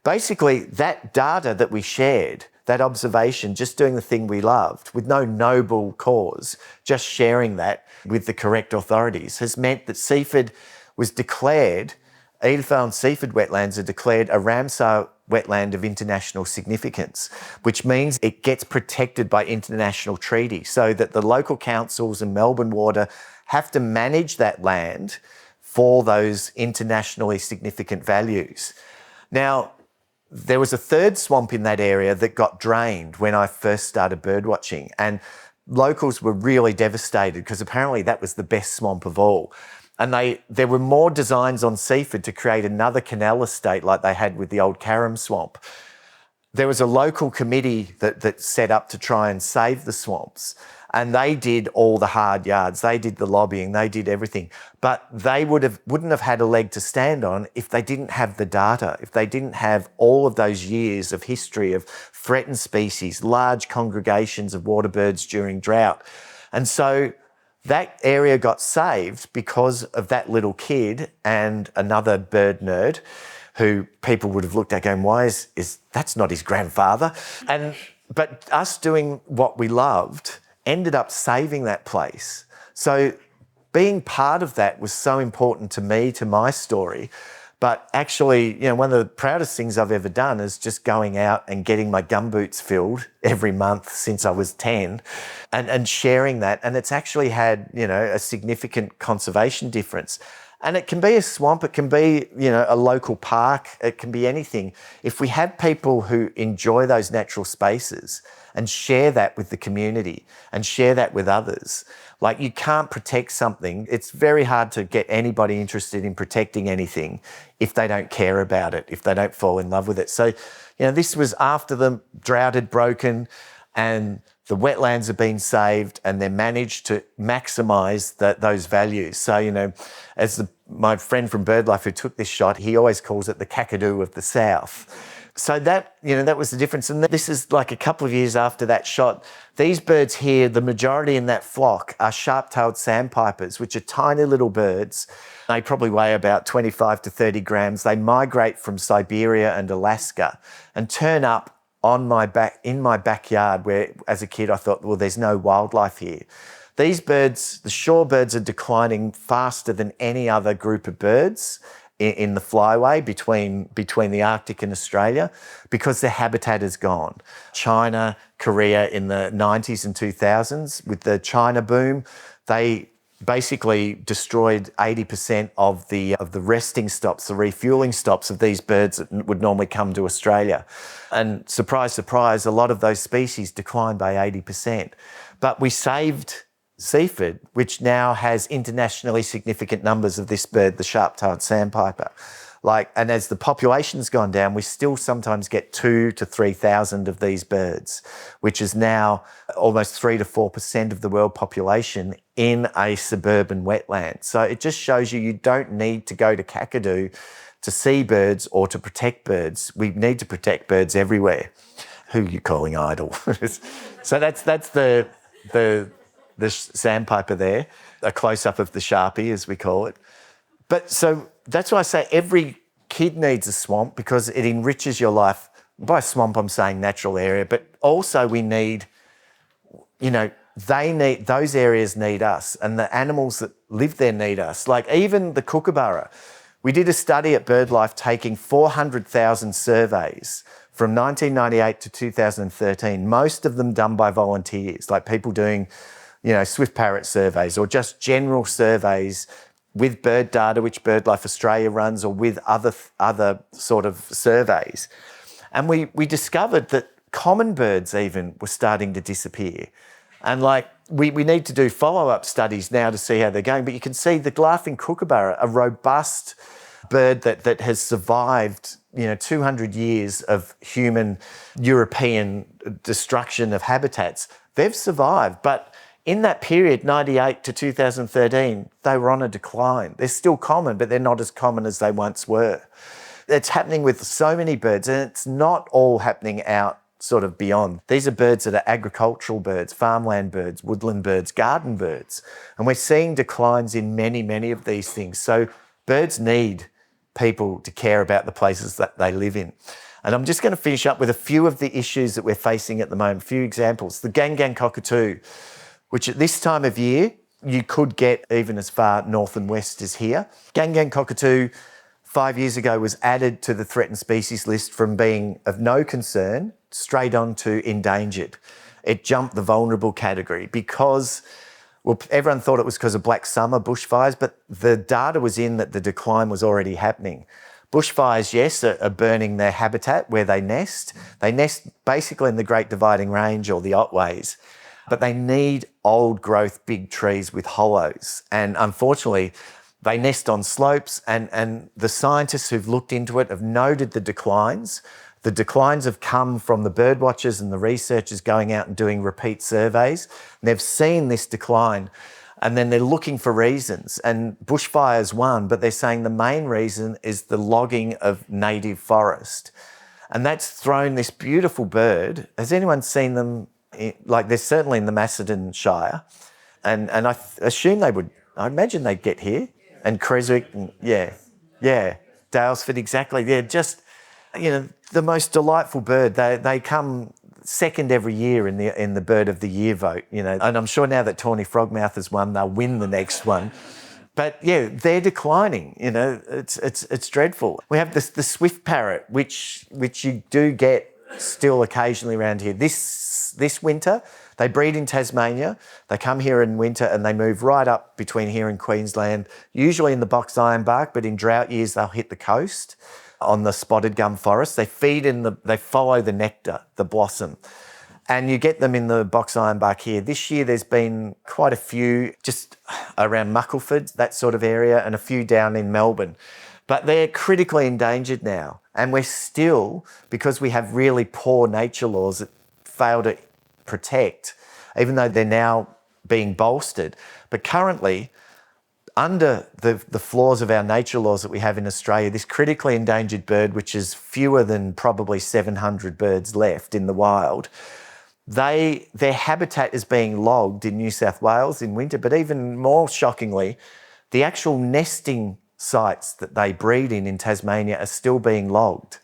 Basically, that data that we shared, that observation, just doing the thing we loved with no noble cause, just sharing that with the correct authorities, has meant that Seaford was declared, Edithvale and Seaford wetlands are declared a Ramsar wetland of international significance, which means it gets protected by international treaty, so that the local councils and Melbourne Water have to manage that land for those internationally significant values. Now, there was a third swamp in that area that got drained when I first started birdwatching, and locals were really devastated because apparently that was the best swamp of all. And there were more designs on Seaford to create another canal estate like they had with the old Carrum swamp. There was a local committee that set up to try and save the swamps, and they did all the hard yards. They did the lobbying, they did everything. But they wouldn't have had a leg to stand on if they didn't have the data, if they didn't have all of those years of history of threatened species, large congregations of water birds during drought. And so that area got saved because of that little kid and another bird nerd who people would have looked at going, why is that's not his grandfather? But us doing what we loved ended up saving that place. So being part of that was so important to me, to my story. But actually, one of the proudest things I've ever done is just going out and getting my gumboots filled every month since I was 10 and sharing that. And it's actually had, a significant conservation difference. And it can be a swamp, it can be, a local park, it can be anything. If we have people who enjoy those natural spaces and share that with the community and share that with others, like you can't protect something. It's very hard to get anybody interested in protecting anything if they don't care about it, if they don't fall in love with it. So, this was after the drought had broken and the wetlands have been saved and they managed to maximise those values. So, as my friend from Birdlife who took this shot, he always calls it the kakadu of the south. So that was the difference. And this is like a couple of years after that shot. These birds here, the majority in that flock are sharp-tailed sandpipers, which are tiny little birds. They probably weigh about 25 to 30 grams. They migrate from Siberia and Alaska and turn up in my backyard where, as a kid, I thought, well, there's no wildlife here. These birds, the shorebirds, are declining faster than any other group of birds in the flyway between the Arctic and Australia because their habitat is gone. China, Korea in the 90s and 2000s, with the China boom, they basically destroyed 80% of the resting stops, the refueling stops of these birds that would normally come to Australia. And surprise, surprise, a lot of those species declined by 80%. But we saved Seaford, which now has internationally significant numbers of this bird, the sharp-tailed sandpiper. And as the population's gone down, we still sometimes get 2,000 to 3,000 of these birds, which is now almost 3 to 4% of the world population in a suburban wetland. So it just shows you don't need to go to Kakadu to see birds or to protect birds. We need to protect birds everywhere. Who are you calling idle? So that's the sandpiper there, a close-up of the Sharpie, as we call it. But so that's why I say every kid needs a swamp because it enriches your life. By swamp, I'm saying natural area, but also we need, those areas need us and the animals that live there need us. Like even the kookaburra. We did a study at Birdlife taking 400,000 surveys from 1998 to 2013, most of them done by volunteers, like people doing swift parrot surveys or just general surveys with bird data, which BirdLife Australia runs, or with other sort of surveys. And we discovered that common birds even were starting to disappear. And we need to do follow-up studies now to see how they're going. But you can see the laughing kookaburra, a robust bird that has survived 200 years of human European destruction of habitats. They've survived, but in that period, 98 to 2013, they were on a decline. They're still common, but they're not as common as they once were. It's happening with so many birds, and it's not all happening out sort of beyond. These are birds that are agricultural birds, farmland birds, woodland birds, garden birds. And we're seeing declines in many, many of these things. So birds need people to care about the places that they live in. And I'm just going to finish up with a few of the issues that we're facing at the moment, a few examples. The gang cockatoo, which at this time of year, you could get even as far north and west as here. Gang cockatoo 5 years ago was added to the threatened species list from being of no concern straight on to endangered. It jumped the vulnerable category because, everyone thought it was because of black summer bushfires, but the data was in that the decline was already happening. Bushfires, yes, are burning their habitat where they nest. They nest basically in the Great Dividing Range or the Otways. But they need old growth, big trees with hollows. And unfortunately, they nest on slopes and the scientists who've looked into it have noted the declines. The declines have come from the bird watchers and the researchers going out and doing repeat surveys. And they've seen this decline and then they're looking for reasons. And bushfire's one, but they're saying the main reason is the logging of native forest. And that's thrown this beautiful bird. Has anyone seen them? They're certainly in the Macedon Shire, and I assume they would. I imagine they'd get here, and Creswick, and Dalesford, exactly. They're just, the most delightful bird. They come second every year in the Bird of the Year vote, and I'm sure now that Tawny Frogmouth has won, they'll win the next one. But yeah, they're declining. You know, it's dreadful. We have the swift parrot, which you do get still occasionally around here. This winter, they breed in Tasmania. They come here in winter and they move right up between here and Queensland, usually in the box ironbark, but in drought years they'll hit the coast on the spotted gum forest. They they follow the nectar, the blossom. And you get them in the box ironbark here. This year there's been quite a few just around Muckleford, that sort of area, and a few down in Melbourne. But they're critically endangered now. And we're still, because we have really poor nature laws that fail to protect, even though they're now being bolstered. But currently, under the flaws of our nature laws that we have in Australia, this critically endangered bird, which is fewer than probably 700 birds left in the wild, their habitat is being logged in New South Wales in winter, but even more shockingly, the actual nesting sites that they breed in Tasmania are still being logged.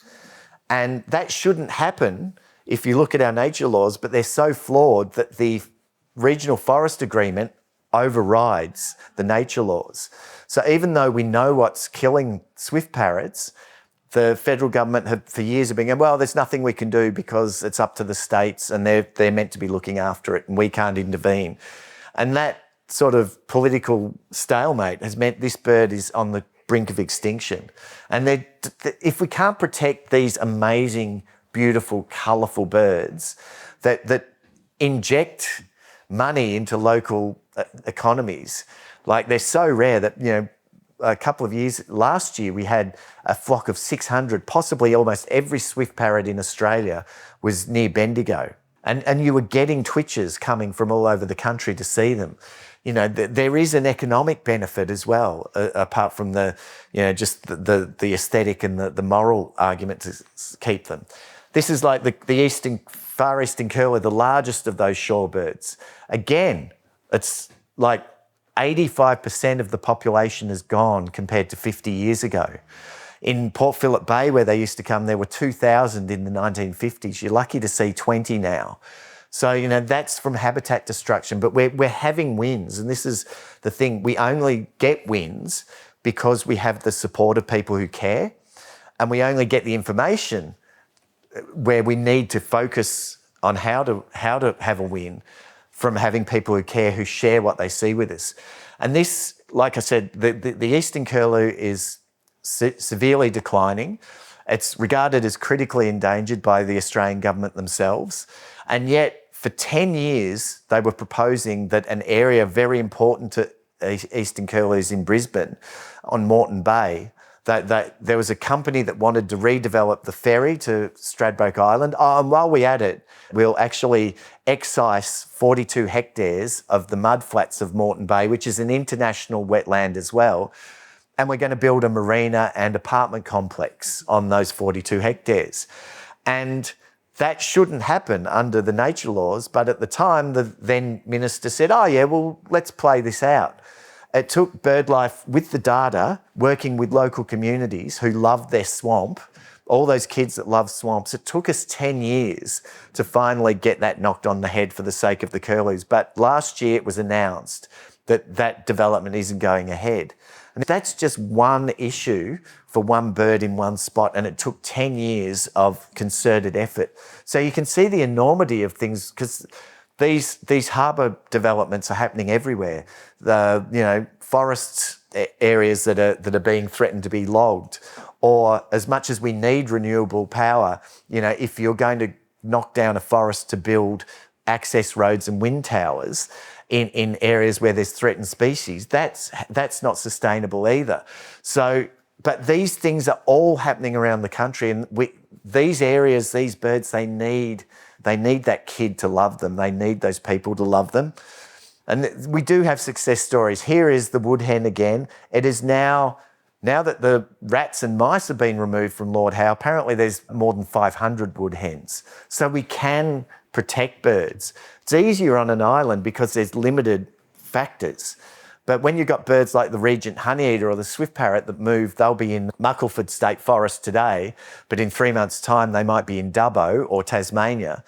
And that shouldn't happen if you look at our nature laws, but they're so flawed that the Regional Forest Agreement overrides the nature laws. So even though we know what's killing swift parrots, the federal government for years have been going, well, there's nothing we can do because it's up to the states and they're meant to be looking after it and we can't intervene. And that sort of political stalemate has meant this bird is on the brink of extinction. And if we can't protect these amazing, beautiful, colourful birds that inject money into local economies, like they're so rare that, you know, a couple of years, last year, we had a flock of 600, possibly almost every swift parrot in Australia was near Bendigo. And you were getting twitchers coming from all over the country to see them. You know, there is an economic benefit as well, apart from just the aesthetic and the moral argument to keep them. This is like the far eastern curlew, the largest of those shorebirds. Again, it's like 85% of the population is gone compared to 50 years ago. In Port Phillip Bay, where they used to come, there were 2,000 in the 1950s. You're lucky to see 20 now. So, you know, that's from habitat destruction. But we're having wins, and this is the thing. We only get wins because we have the support of people who care, and we only get the information where we need to focus on how to have a win from having people who care, who share what they see with us. And this, like I said, the eastern curlew is severely declining. It's regarded as critically endangered by the Australian government themselves. And yet, for 10 years, they were proposing that an area very important to eastern curlews in Brisbane, on Moreton Bay, that there was a company that wanted to redevelop the ferry to Stradbroke Island. Oh, and while we're at it, we'll actually excise 42 hectares of the mudflats of Moreton Bay, which is an international wetland as well. And we're going to build a marina and apartment complex on those 42 hectares. And that shouldn't happen under the nature laws. But at the time, the then minister said, oh yeah, well, let's play this out. It took Birdlife, with the data, working with local communities who love their swamp, all those kids that love swamps. It took us 10 years to finally get that knocked on the head for the sake of the curlews. But last year it was announced that that development isn't going ahead. And that's just one issue for one bird in one spot, and it took 10 years of concerted effort. So you can see the enormity of things, because these harbour developments are happening everywhere. Forest areas that are being threatened to be logged, or as much as we need renewable power, if you're going to knock down a forest to build access roads and wind towers in areas where there's threatened species, that's not sustainable either. So, but these things are all happening around the country, and these areas, these birds, they need that kid to love them. They need those people to love them. And we do have success stories. Here is the wood hen again. It is now that the rats and mice have been removed from Lord Howe, apparently there's more than 500 wood hens. So we can protect birds. It's easier on an island because there's limited factors. But when you've got birds like the Regent honeyeater or the swift parrot that move, they'll be in Muckleford State Forest today, but in 3 months' time they might be in Dubbo or Tasmania.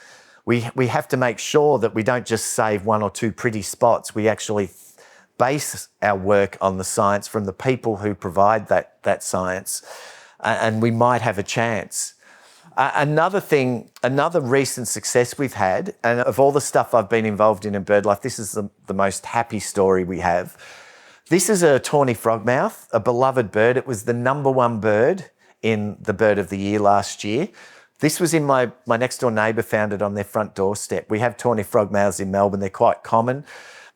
We have to make sure that we don't just save one or two pretty spots. We actually base our work on the science from the people who provide that science, and we might have a chance. Another recent success we've had, and of all the stuff I've been involved in BirdLife, this is the most happy story we have. This is a tawny frogmouth, a beloved bird. It was the #1 bird in the Bird of the Year last year. This was in my next door neighbour found it on their front doorstep. We have tawny frogmouths in Melbourne. They're quite common.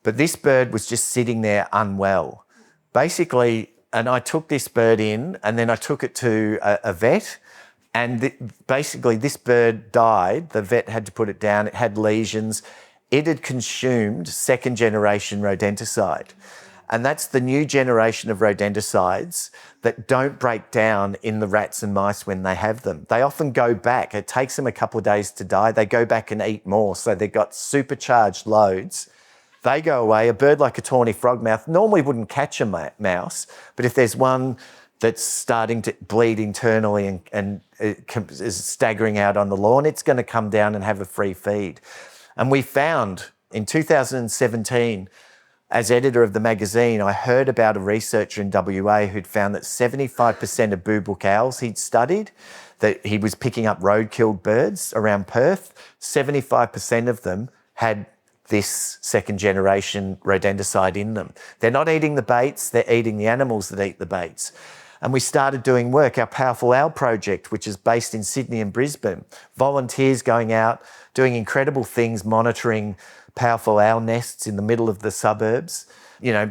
But this bird was just sitting there unwell. Basically, and I took this bird in and then I took it to a vet, and basically this bird died. The vet had to put it down. It had lesions. It had consumed second-generation rodenticide. And that's the new generation of rodenticides that don't break down in the rats and mice when they have them. They often go back. It takes them a couple of days to die. They go back and eat more. So they've got supercharged loads. They go away. A bird like a tawny frogmouth normally wouldn't catch a mouse, but if there's one that's starting to bleed internally and is staggering out on the lawn, it's going to come down and have a free feed. And we found in 2017, as editor of the magazine, I heard about a researcher in WA who'd found that 75% of boobook owls he'd studied, that he was picking up road-killed birds around Perth, 75% of them had this second-generation rodenticide in them. They're not eating the baits, they're eating the animals that eat the baits. And we started doing work, our Powerful Owl project, which is based in Sydney and Brisbane. Volunteers going out, doing incredible things, monitoring powerful owl nests in the middle of the suburbs,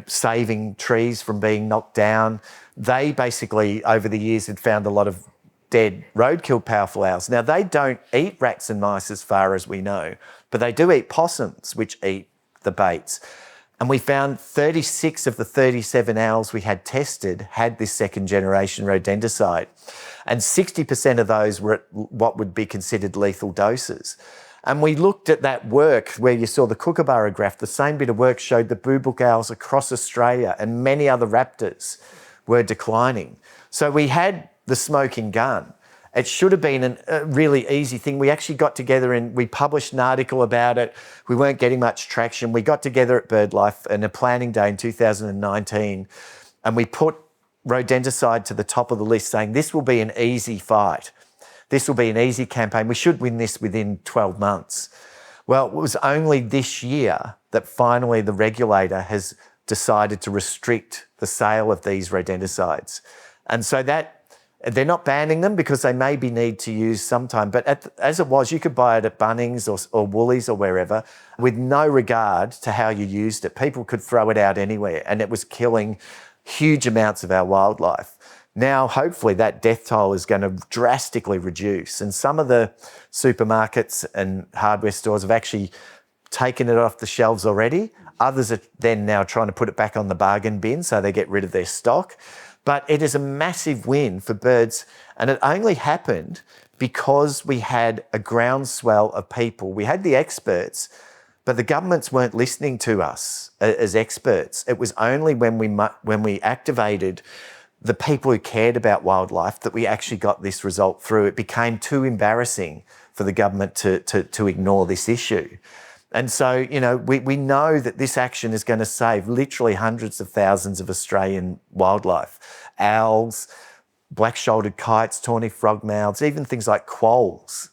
saving trees from being knocked down. They basically, over the years, had found a lot of dead roadkill powerful owls. Now, they don't eat rats and mice as far as we know, but they do eat possums, which eat the baits. And we found 36 of the 37 owls we had tested had this second-generation rodenticide, and 60% of those were at what would be considered lethal doses. And we looked at that work where you saw the kookaburra graph. The same bit of work showed that boobook owls across Australia and many other raptors were declining. So we had the smoking gun. It should have been a really easy thing. We actually got together and we published an article about it. We weren't getting much traction. We got together at BirdLife in a planning day in 2019, and we put rodenticide to the top of the list, saying this will be an easy fight. This will be an easy campaign. We should win this within 12 months. Well, it was only this year that finally the regulator has decided to restrict the sale of these rodenticides. And so they're not banning them because they maybe need to use sometime. But as it was, you could buy it at Bunnings or Woolies or wherever with no regard to how you used it. People could throw it out anywhere, and it was killing huge amounts of our wildlife. Now, hopefully, that death toll is going to drastically reduce. And some of the supermarkets and hardware stores have actually taken it off the shelves already. Others are then now trying to put it back on the bargain bin so they get rid of their stock. But it is a massive win for birds. And it only happened because we had a groundswell of people. We had the experts, but the governments weren't listening to us as experts. It was only when we activated the people who cared about wildlife that we actually got this result through. It became too embarrassing for the government to ignore this issue. And so, we know that this action is going to save literally hundreds of thousands of Australian wildlife. Owls, black-shouldered kites, tawny frogmouths, even things like quolls.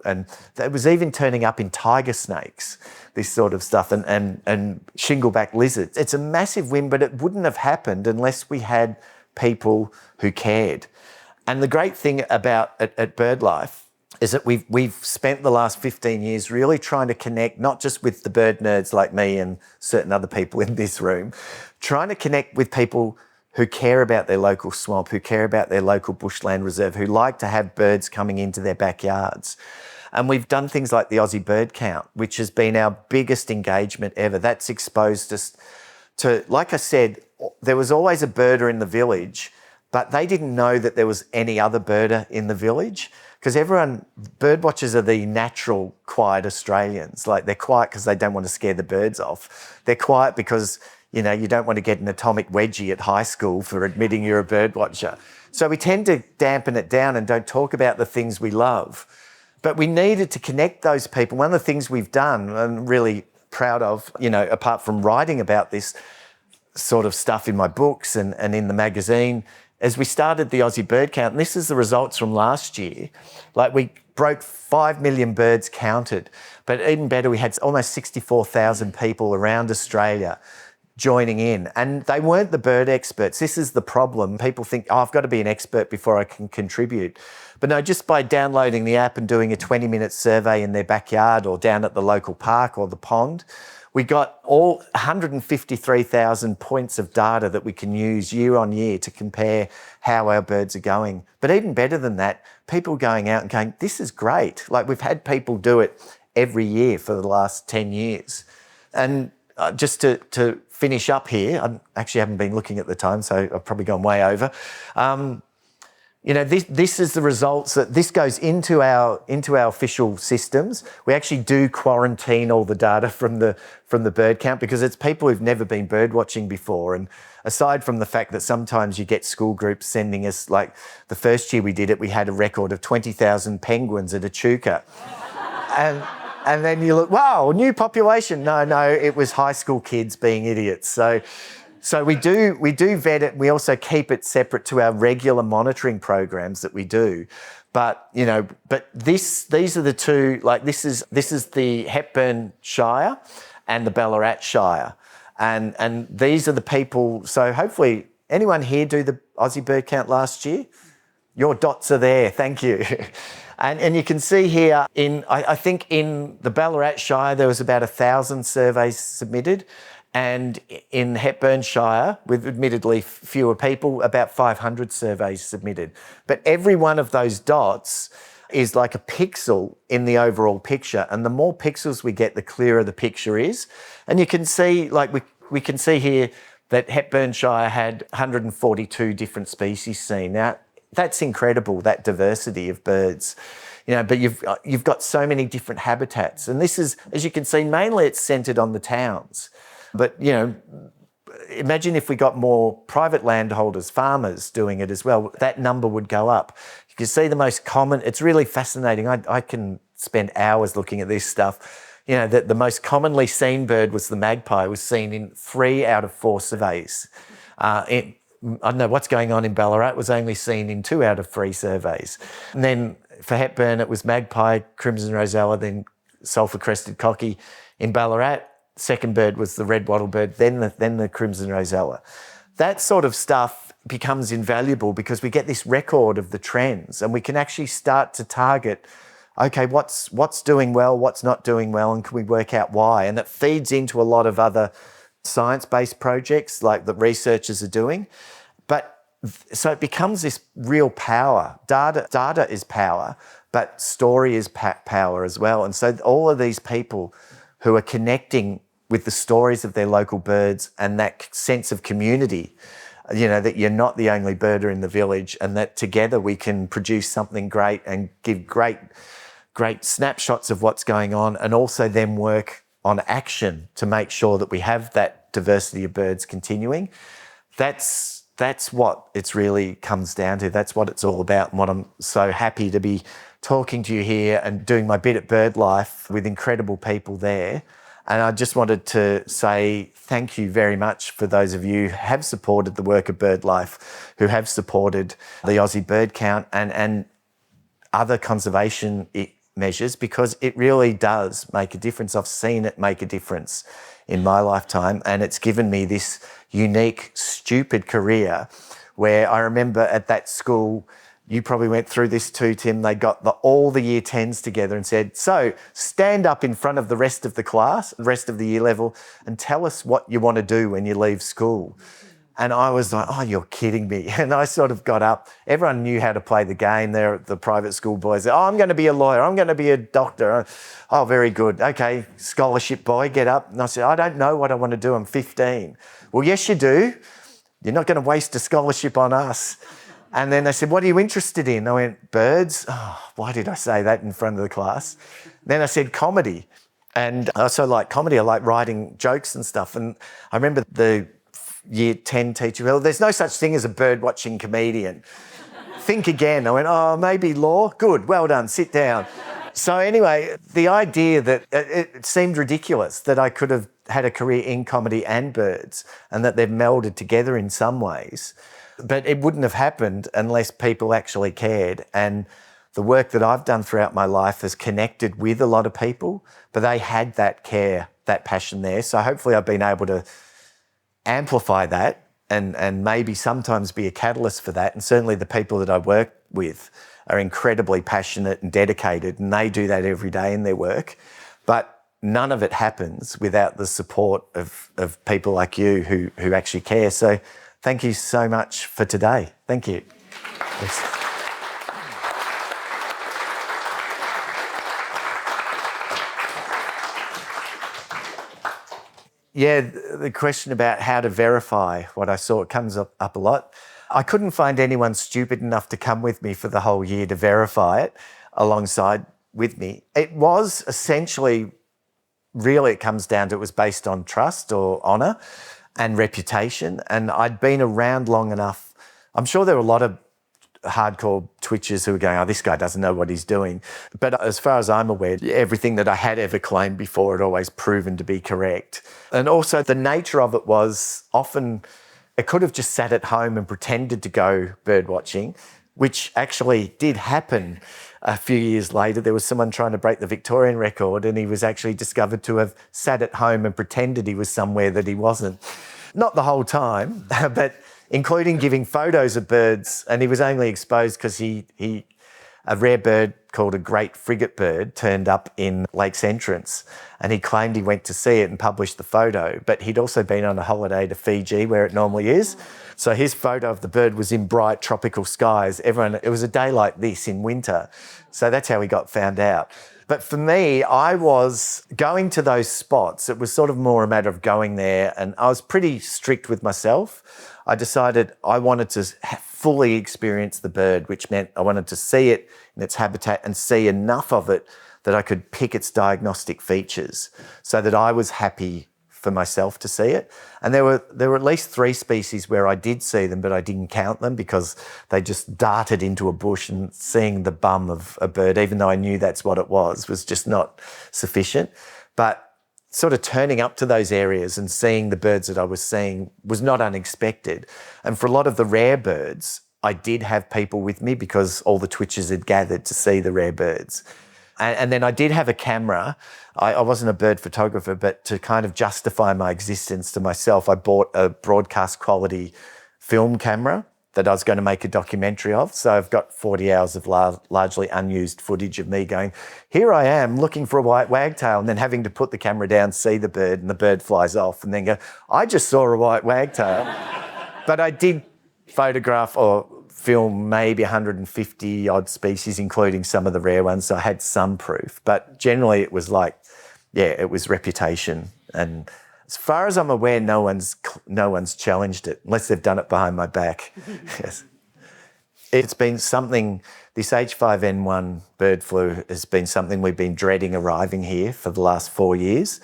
And it was even turning up in tiger snakes, this sort of stuff, and shingleback lizards. It's a massive win, but it wouldn't have happened unless we had people who cared. And the great thing about at BirdLife is that we've spent the last 15 years really trying to connect, not just with the bird nerds like me and certain other people in this room, trying to connect with people who care about their local swamp, who care about their local bushland reserve, who like to have birds coming into their backyards. And we've done things like the Aussie Bird Count, which has been our biggest engagement ever. That's exposed us to, like I said, there was always a birder in the village, but they didn't know that there was any other birder in the village, because bird watchers are the natural, quiet Australians. Like, they're quiet because they don't want to scare the birds off. They're quiet because, you don't want to get an atomic wedgie at high school for admitting you're a bird watcher. So we tend to dampen it down and don't talk about the things we love. But we needed to connect those people. One of the things we've done, I'm really proud of, apart from writing about this, sort of stuff in my books and in the magazine. As we started the Aussie Bird Count, and this is the results from last year, like we broke 5 million birds counted. But even better, we had almost 64,000 people around Australia joining in. And they weren't the bird experts. This is the problem. People think, oh, I've got to be an expert before I can contribute. But no, just by downloading the app and doing a 20-minute survey in their backyard or down at the local park or the pond, we got all 153,000 points of data that we can use year on year to compare how our birds are going. But even better than that, people going out and going, this is great. Like we've had people do it every year for the last 10 years. And just to finish up here, I actually haven't been looking at the time, so I've probably gone way over. This is the results that this goes into our official systems. We actually do quarantine all the data from the bird count because it's people who've never been bird watching before. And aside from the fact that sometimes you get school groups sending us, like the first year we did it, we had a record of 20,000 penguins at Echuca. And then you look, wow, new population. No, it was high school kids being idiots. So we do vet it. We also keep it separate to our regular monitoring programs that we do. But these are the two. Like this is the Hepburn Shire and the Ballarat Shire, and these are the people. So hopefully, anyone here do the Aussie Bird Count last year? Your dots are there. Thank you. And you can see here I think in the Ballarat Shire there was about 1,000 surveys submitted. And in Hepburn Shire, with admittedly fewer people, about 500 surveys submitted. But every one of those dots is like a pixel in the overall picture. And the more pixels we get, the clearer the picture is. And you can see, like we can see here that Hepburn Shire had 142 different species seen. Now, that's incredible, that diversity of birds. But you've got so many different habitats. And this is, as you can see, mainly it's centred on the towns. But, imagine if we got more private landholders, farmers doing it as well, that number would go up. You can see the most common, it's really fascinating. I can spend hours looking at this stuff. That the most commonly seen bird was the magpie, was seen in 3 out of 4 surveys. I don't know what's going on in Ballarat, was only seen in 2 out of 3 surveys. And then for Hepburn, it was magpie, crimson rosella, then sulphur-crested cocky. In Ballarat, second bird was the red wattle bird, then the crimson rosella. That sort of stuff becomes invaluable because we get this record of the trends and we can actually start to target, okay, what's doing well, what's not doing well, and can we work out why? And it feeds into a lot of other science-based projects like that researchers are doing. So it becomes this real power. Data is power, but story is power as well. And so all of these people who are connecting with the stories of their local birds and that sense of community, that you're not the only birder in the village, and that together we can produce something great and give great snapshots of what's going on, and also then work on action to make sure that we have that diversity of birds continuing. That's what it's really comes down to. That's what it's all about, and what I'm so happy to be talking to you here and doing my bit at Birdlife with incredible people there. And I just wanted to say thank you very much for those of you who have supported the work of Birdlife, who have supported the Aussie Bird Count and other conservation measures, because it really does make a difference. I've seen it make a difference in my lifetime, and it's given me this unique, stupid career where I remember at that school, you probably went through this too, Tim, they got all the year 10s together and said, so stand up in front of the rest of the class, the rest of the year level, and tell us what you want to do when you leave school. And I was like, oh, you're kidding me. And I sort of got up. Everyone knew how to play the game. They're the private school boys. Oh, I'm going to be a lawyer. I'm going to be a doctor. Oh, very good. Okay, scholarship boy, get up. And I said, I don't know what I want to do. I'm 15. Well, yes, you do. You're not going to waste a scholarship on us. And then they said, what are you interested in? I went, birds. Oh, why did I say that in front of the class? Then I said, comedy. And I also like comedy. I like writing jokes and stuff. And I remember the year 10 teacher, well, there's no such thing as a bird watching comedian. Think again. I went, oh, maybe law. Good, well done, sit down. So anyway, the idea that it seemed ridiculous that I could have had a career in comedy and birds and that they've melded together in some ways, but it wouldn't have happened unless people actually cared. And the work that I've done throughout my life has connected with a lot of people, but they had that care, that passion there. So hopefully I've been able to amplify that and maybe sometimes be a catalyst for that. And certainly the people that I work with are incredibly passionate and dedicated, and they do that every day in their work. But none of it happens without the support of people like you who actually care. So thank you so much for today. Thank you. Yes. Yeah, the question about how to verify what I saw, it comes up a lot. I couldn't find anyone stupid enough to come with me for the whole year to verify it alongside with me. It was essentially, really it comes down to, it was based on trust or honour and reputation. And I'd been around long enough. I'm sure there were a lot of hardcore twitchers who were going, oh, this guy doesn't know what he's doing. But as far as I'm aware, everything that I had ever claimed before had always proven to be correct. And also the nature of it was often it could have just sat at home and pretended to go bird watching, which actually did happen a few years later. There was someone trying to break the Victorian record and he was actually discovered to have sat at home and pretended he was somewhere that he wasn't. Not the whole time, but including giving photos of birds, and he was only exposed because a rare bird called a great frigate bird turned up in Lakes Entrance, and he claimed he went to see it and published the photo, but he'd also been on a holiday to Fiji where it normally is. So his photo of the bird was in bright tropical skies. It was a day like this in winter. So that's how he got found out. But for me, I was going to those spots. It was sort of more a matter of going there, and I was pretty strict with myself. I decided I wanted to fully experience the bird, which meant I wanted to see it in its habitat and see enough of it that I could pick its diagnostic features so that I was happy for myself to see it. And there were at least 3 species where I did see them, but I didn't count them because they just darted into a bush, and seeing the bum of a bird, even though I knew that's what it was just not sufficient. But sort of turning up to those areas and seeing the birds that I was seeing was not unexpected. And for a lot of the rare birds, I did have people with me because all the twitchers had gathered to see the rare birds. And then I did have a camera. I wasn't a bird photographer, but to kind of justify my existence to myself, I bought a broadcast quality film camera that I was going to make a documentary of. So I've got 40 hours of largely unused footage of me going, here I am looking for a white wagtail, and then having to put the camera down, see the bird, and the bird flies off, and then go, I just saw a white wagtail. But I did photograph or film maybe 150 odd species, including some of the rare ones. So I had some proof, but generally it was like, it was reputation. And as far as I'm aware, no one's challenged it unless they've done it behind my back. Yes. It's been something, this H5N1 bird flu has been something we've been dreading arriving here for the last 4 years.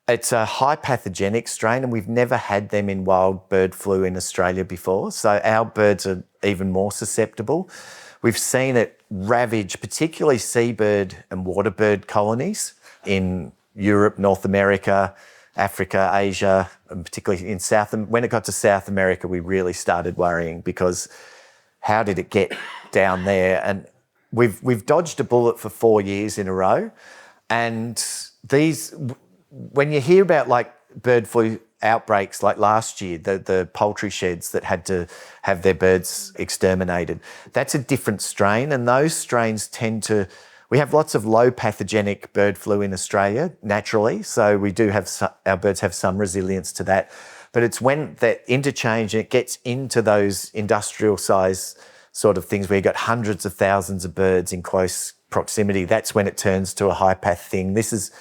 It's a high pathogenic strain, and we've never had them in wild bird flu in Australia before. So our birds are even more susceptible. We've seen it ravage particularly seabird and waterbird colonies in Europe, North America, Africa, Asia, and particularly in when it got to South America, we really started worrying because how did it get down there? And we've dodged a bullet for 4 years in a row. And when you hear about like bird flu outbreaks like last year, the poultry sheds that had to have their birds exterminated, that's a different strain. And those strains we have lots of low pathogenic bird flu in Australia naturally. So we do have, our birds have some resilience to that. But it's when that interchange and it gets into those industrial size sort of things where you've got hundreds of thousands of birds in close proximity, that's when it turns to a high path thing. This is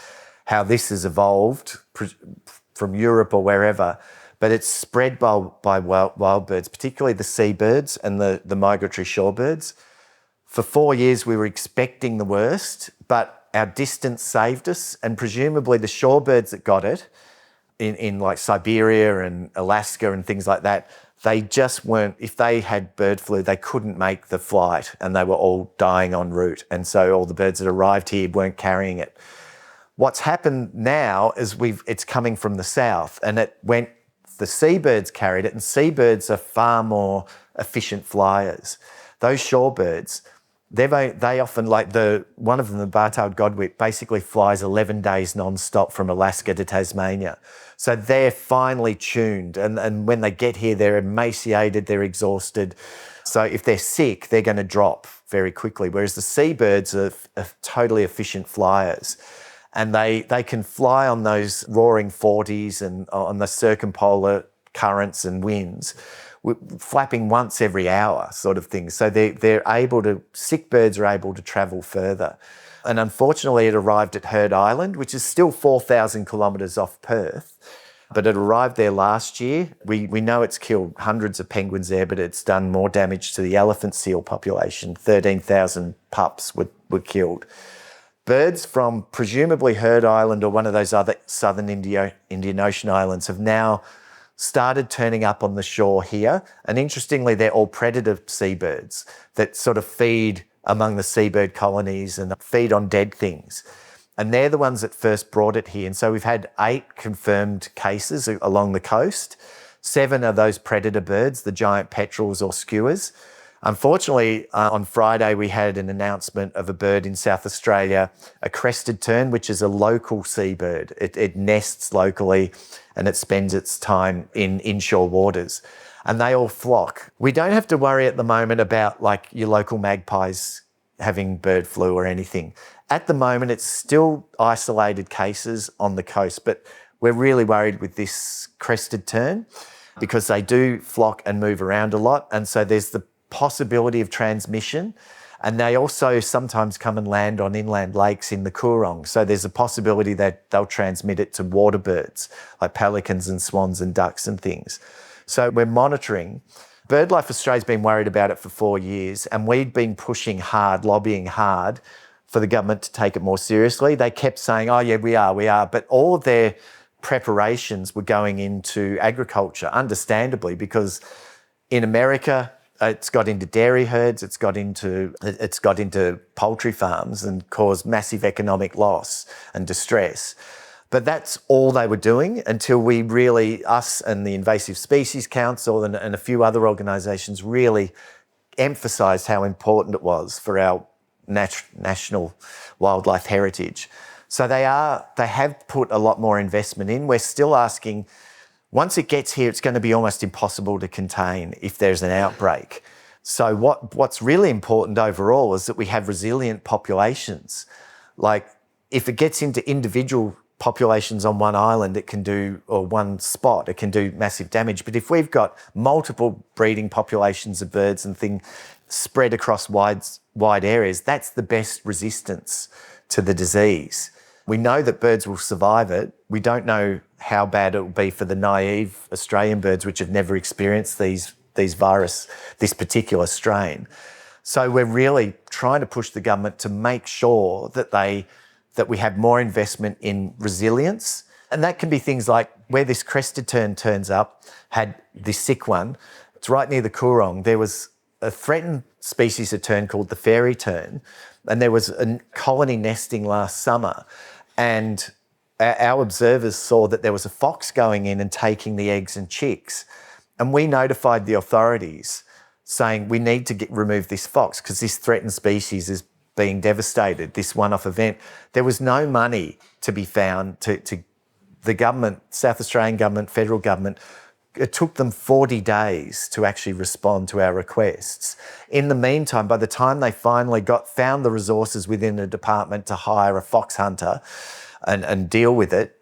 how this has evolved from Europe or wherever, but it's spread by wild birds, particularly the seabirds and the migratory shorebirds. For 4 years, we were expecting the worst, but our distance saved us, and presumably the shorebirds that got it in like Siberia and Alaska and things like that, they just weren't, if they had bird flu, they couldn't make the flight and they were all dying en route. And so all the birds that arrived here weren't carrying it. What's happened now is it's coming from the south, and the seabirds carried it, and seabirds are far more efficient flyers. Those shorebirds, they often, like one of them, the bar-tailed godwit, basically flies 11 days non-stop from Alaska to Tasmania. So they're finely tuned, and when they get here, they're emaciated, they're exhausted. So if they're sick, they're going to drop very quickly, whereas the seabirds are totally efficient flyers. And they can fly on those roaring 40s and on the circumpolar currents and winds, flapping once every hour sort of thing. So sick birds are able to travel further. And unfortunately, it arrived at Heard Island, which is still 4,000 kilometres off Perth. But it arrived there last year. We know it's killed hundreds of penguins there, but it's done more damage to the elephant seal population. 13,000 pups were killed. Birds from presumably Heard Island or one of those other southern Indian Ocean islands have now started turning up on the shore here. And interestingly, they're all predator seabirds that sort of feed among the seabird colonies and feed on dead things. And they're the ones that first brought it here. And so we've had 8 confirmed cases along the coast. 7 are those predator birds, the giant petrels or skuas. Unfortunately, on Friday, we had an announcement of a bird in South Australia, a crested tern, which is a local seabird. It nests locally and it spends its time in inshore waters, and they all flock. We don't have to worry at the moment about like your local magpies having bird flu or anything. At the moment, it's still isolated cases on the coast, but we're really worried with this crested tern because they do flock and move around a lot, and so there's the possibility of transmission, and they also sometimes come and land on inland lakes in the Coorong. So there's a possibility that they'll transmit it to water birds like pelicans and swans and ducks and things. So we're monitoring. Birdlife Australia's been worried about it for 4 years, and we'd been pushing hard, lobbying hard for the government to take it more seriously. They kept saying, oh yeah, we are, but all of their preparations were going into agriculture, understandably, because in America, it's got into dairy herds, it's got into poultry farms and caused massive economic loss and distress. But that's all they were doing until we really, us and the Invasive Species Council and a few other organisations really emphasised how important it was for our national wildlife heritage. So they have put a lot more investment in. We're still asking, once it gets here, it's going to be almost impossible to contain if there's an outbreak. So what's really important overall is that we have resilient populations. Like if it gets into individual populations on one island, or one spot, it can do massive damage. But if we've got multiple breeding populations of birds and things spread across wide areas, that's the best resistance to the disease. We know that birds will survive it. We don't know how bad it will be for the naive Australian birds, which have never experienced these virus, this particular strain. So we're really trying to push the government to make sure that we have more investment in resilience. And that can be things like where this crested tern turns up, had this sick one. It's right near the Coorong. There was a threatened species of tern called the fairy tern, and there was a colony nesting last summer. And our observers saw that there was a fox going in and taking the eggs and chicks. And we notified the authorities saying we need to remove this fox because this threatened species is being devastated, this one-off event. There was no money to be found to the government, South Australian government, federal government. It took them 40 days to actually respond to our requests. In the meantime, by the time they finally found the resources within the department to hire a fox hunter and deal with it,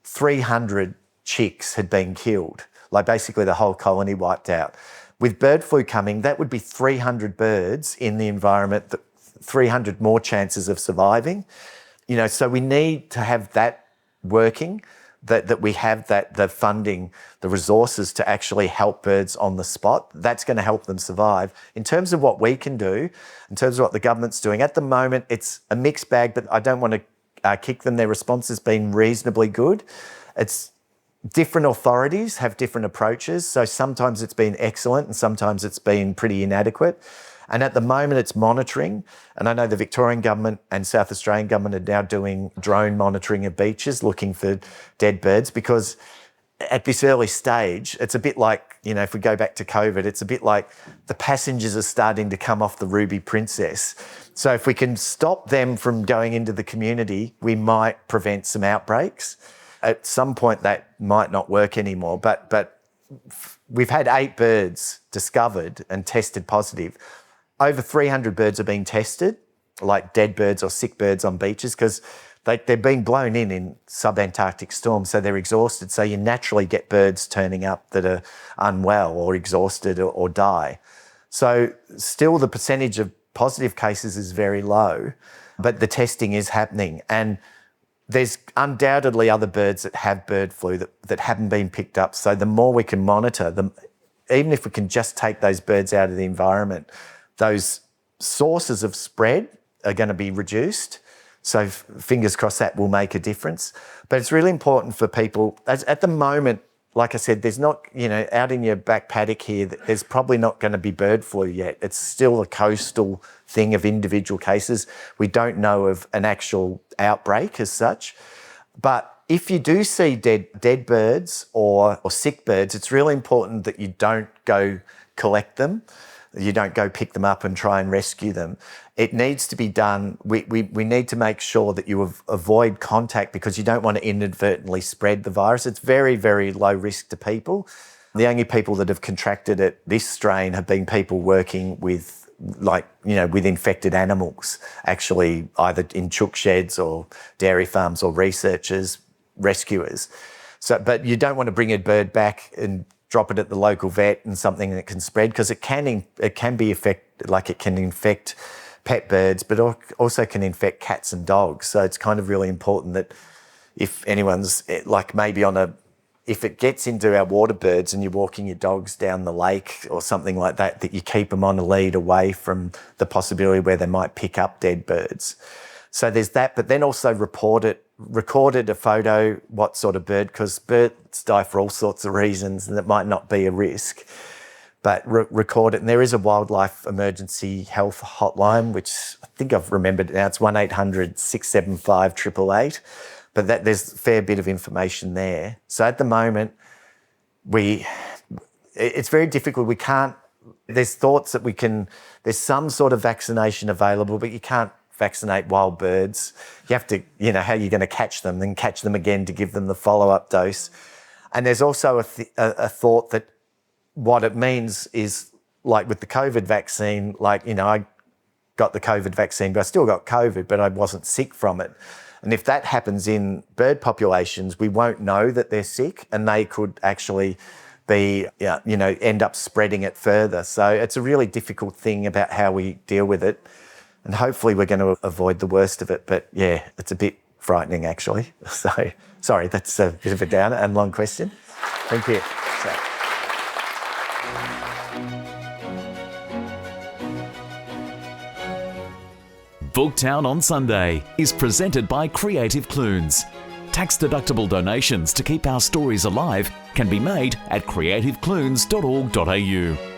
300 chicks had been killed, like basically the whole colony wiped out. With bird flu coming, that would be 300 birds in the environment, 300 more chances of surviving. So we need to have that working, that we have the funding, the resources to actually help birds on the spot. That's going to help them survive. In terms of what we can do, in terms of what the government's doing, at the moment it's a mixed bag, but I don't want to kick them. Their response has been reasonably good. It's different authorities have different approaches. So sometimes it's been excellent and sometimes it's been pretty inadequate. And at the moment it's monitoring. And I know the Victorian government and South Australian government are now doing drone monitoring of beaches, looking for dead birds, because at this early stage, it's a bit like, if we go back to COVID, it's a bit like the passengers are starting to come off the Ruby Princess. So if we can stop them from going into the community, we might prevent some outbreaks. At some point that might not work anymore, but we've had 8 birds discovered and tested positive. Over 300 birds are being tested, like dead birds or sick birds on beaches, because they're being blown in subantarctic storms, so they're exhausted. So you naturally get birds turning up that are unwell or exhausted or die. So still the percentage of positive cases is very low, but the testing is happening. And there's undoubtedly other birds that have bird flu that haven't been picked up. So the more we can monitor them, even if we can just take those birds out of the environment, those sources of spread are going to be reduced. So fingers crossed that will make a difference. But it's really important for people, at the moment, like I said, there's not, out in your back paddock here, there's probably not going to be bird flu yet. It's still a coastal thing of individual cases. We don't know of an actual outbreak as such. But if you do see dead birds or sick birds, it's really important that you don't go collect them. You don't go pick them up and try and rescue them. It needs to be done. We need to make sure that you avoid contact, because you don't want to inadvertently spread the virus. It's very, very low risk to people. The only people that have contracted it, this strain, have been people working with, with infected animals, actually either in chook sheds or dairy farms or researchers, rescuers. So, but you don't want to bring a bird back and drop it at the local vet and something that can spread, because it can infect pet birds, but also can infect cats and dogs. So it's kind of really important that if anyone's if it gets into our water birds and you're walking your dogs down the lake or something like that, that you keep them on a lead away from the possibility where they might pick up dead birds. So there's that, but then also recorded a photo, what sort of bird, because birds die for all sorts of reasons and it might not be a risk, but record it. And there is a wildlife emergency health hotline, which I think I've remembered now, it's 1-800-675-888, but there's a fair bit of information there. So at the moment, it's very difficult. There's thoughts that there's some sort of vaccination available, but you can't vaccinate wild birds. You have to, how you're going to catch them, then catch them again to give them the follow-up dose. And there's also a thought that what it means is, like with the COVID vaccine, I got the COVID vaccine, but I still got COVID, but I wasn't sick from it. And if that happens in bird populations, we won't know that they're sick, and they could actually end up spreading it further. So it's a really difficult thing about how we deal with it. And hopefully we're going to avoid the worst of it. But yeah, it's a bit frightening actually. So sorry, that's a bit of a downer and long question. Thank you. Booktown on Sunday is presented by Creative Clunes. Tax-deductible donations to keep our stories alive can be made at creativeclunes.org.au.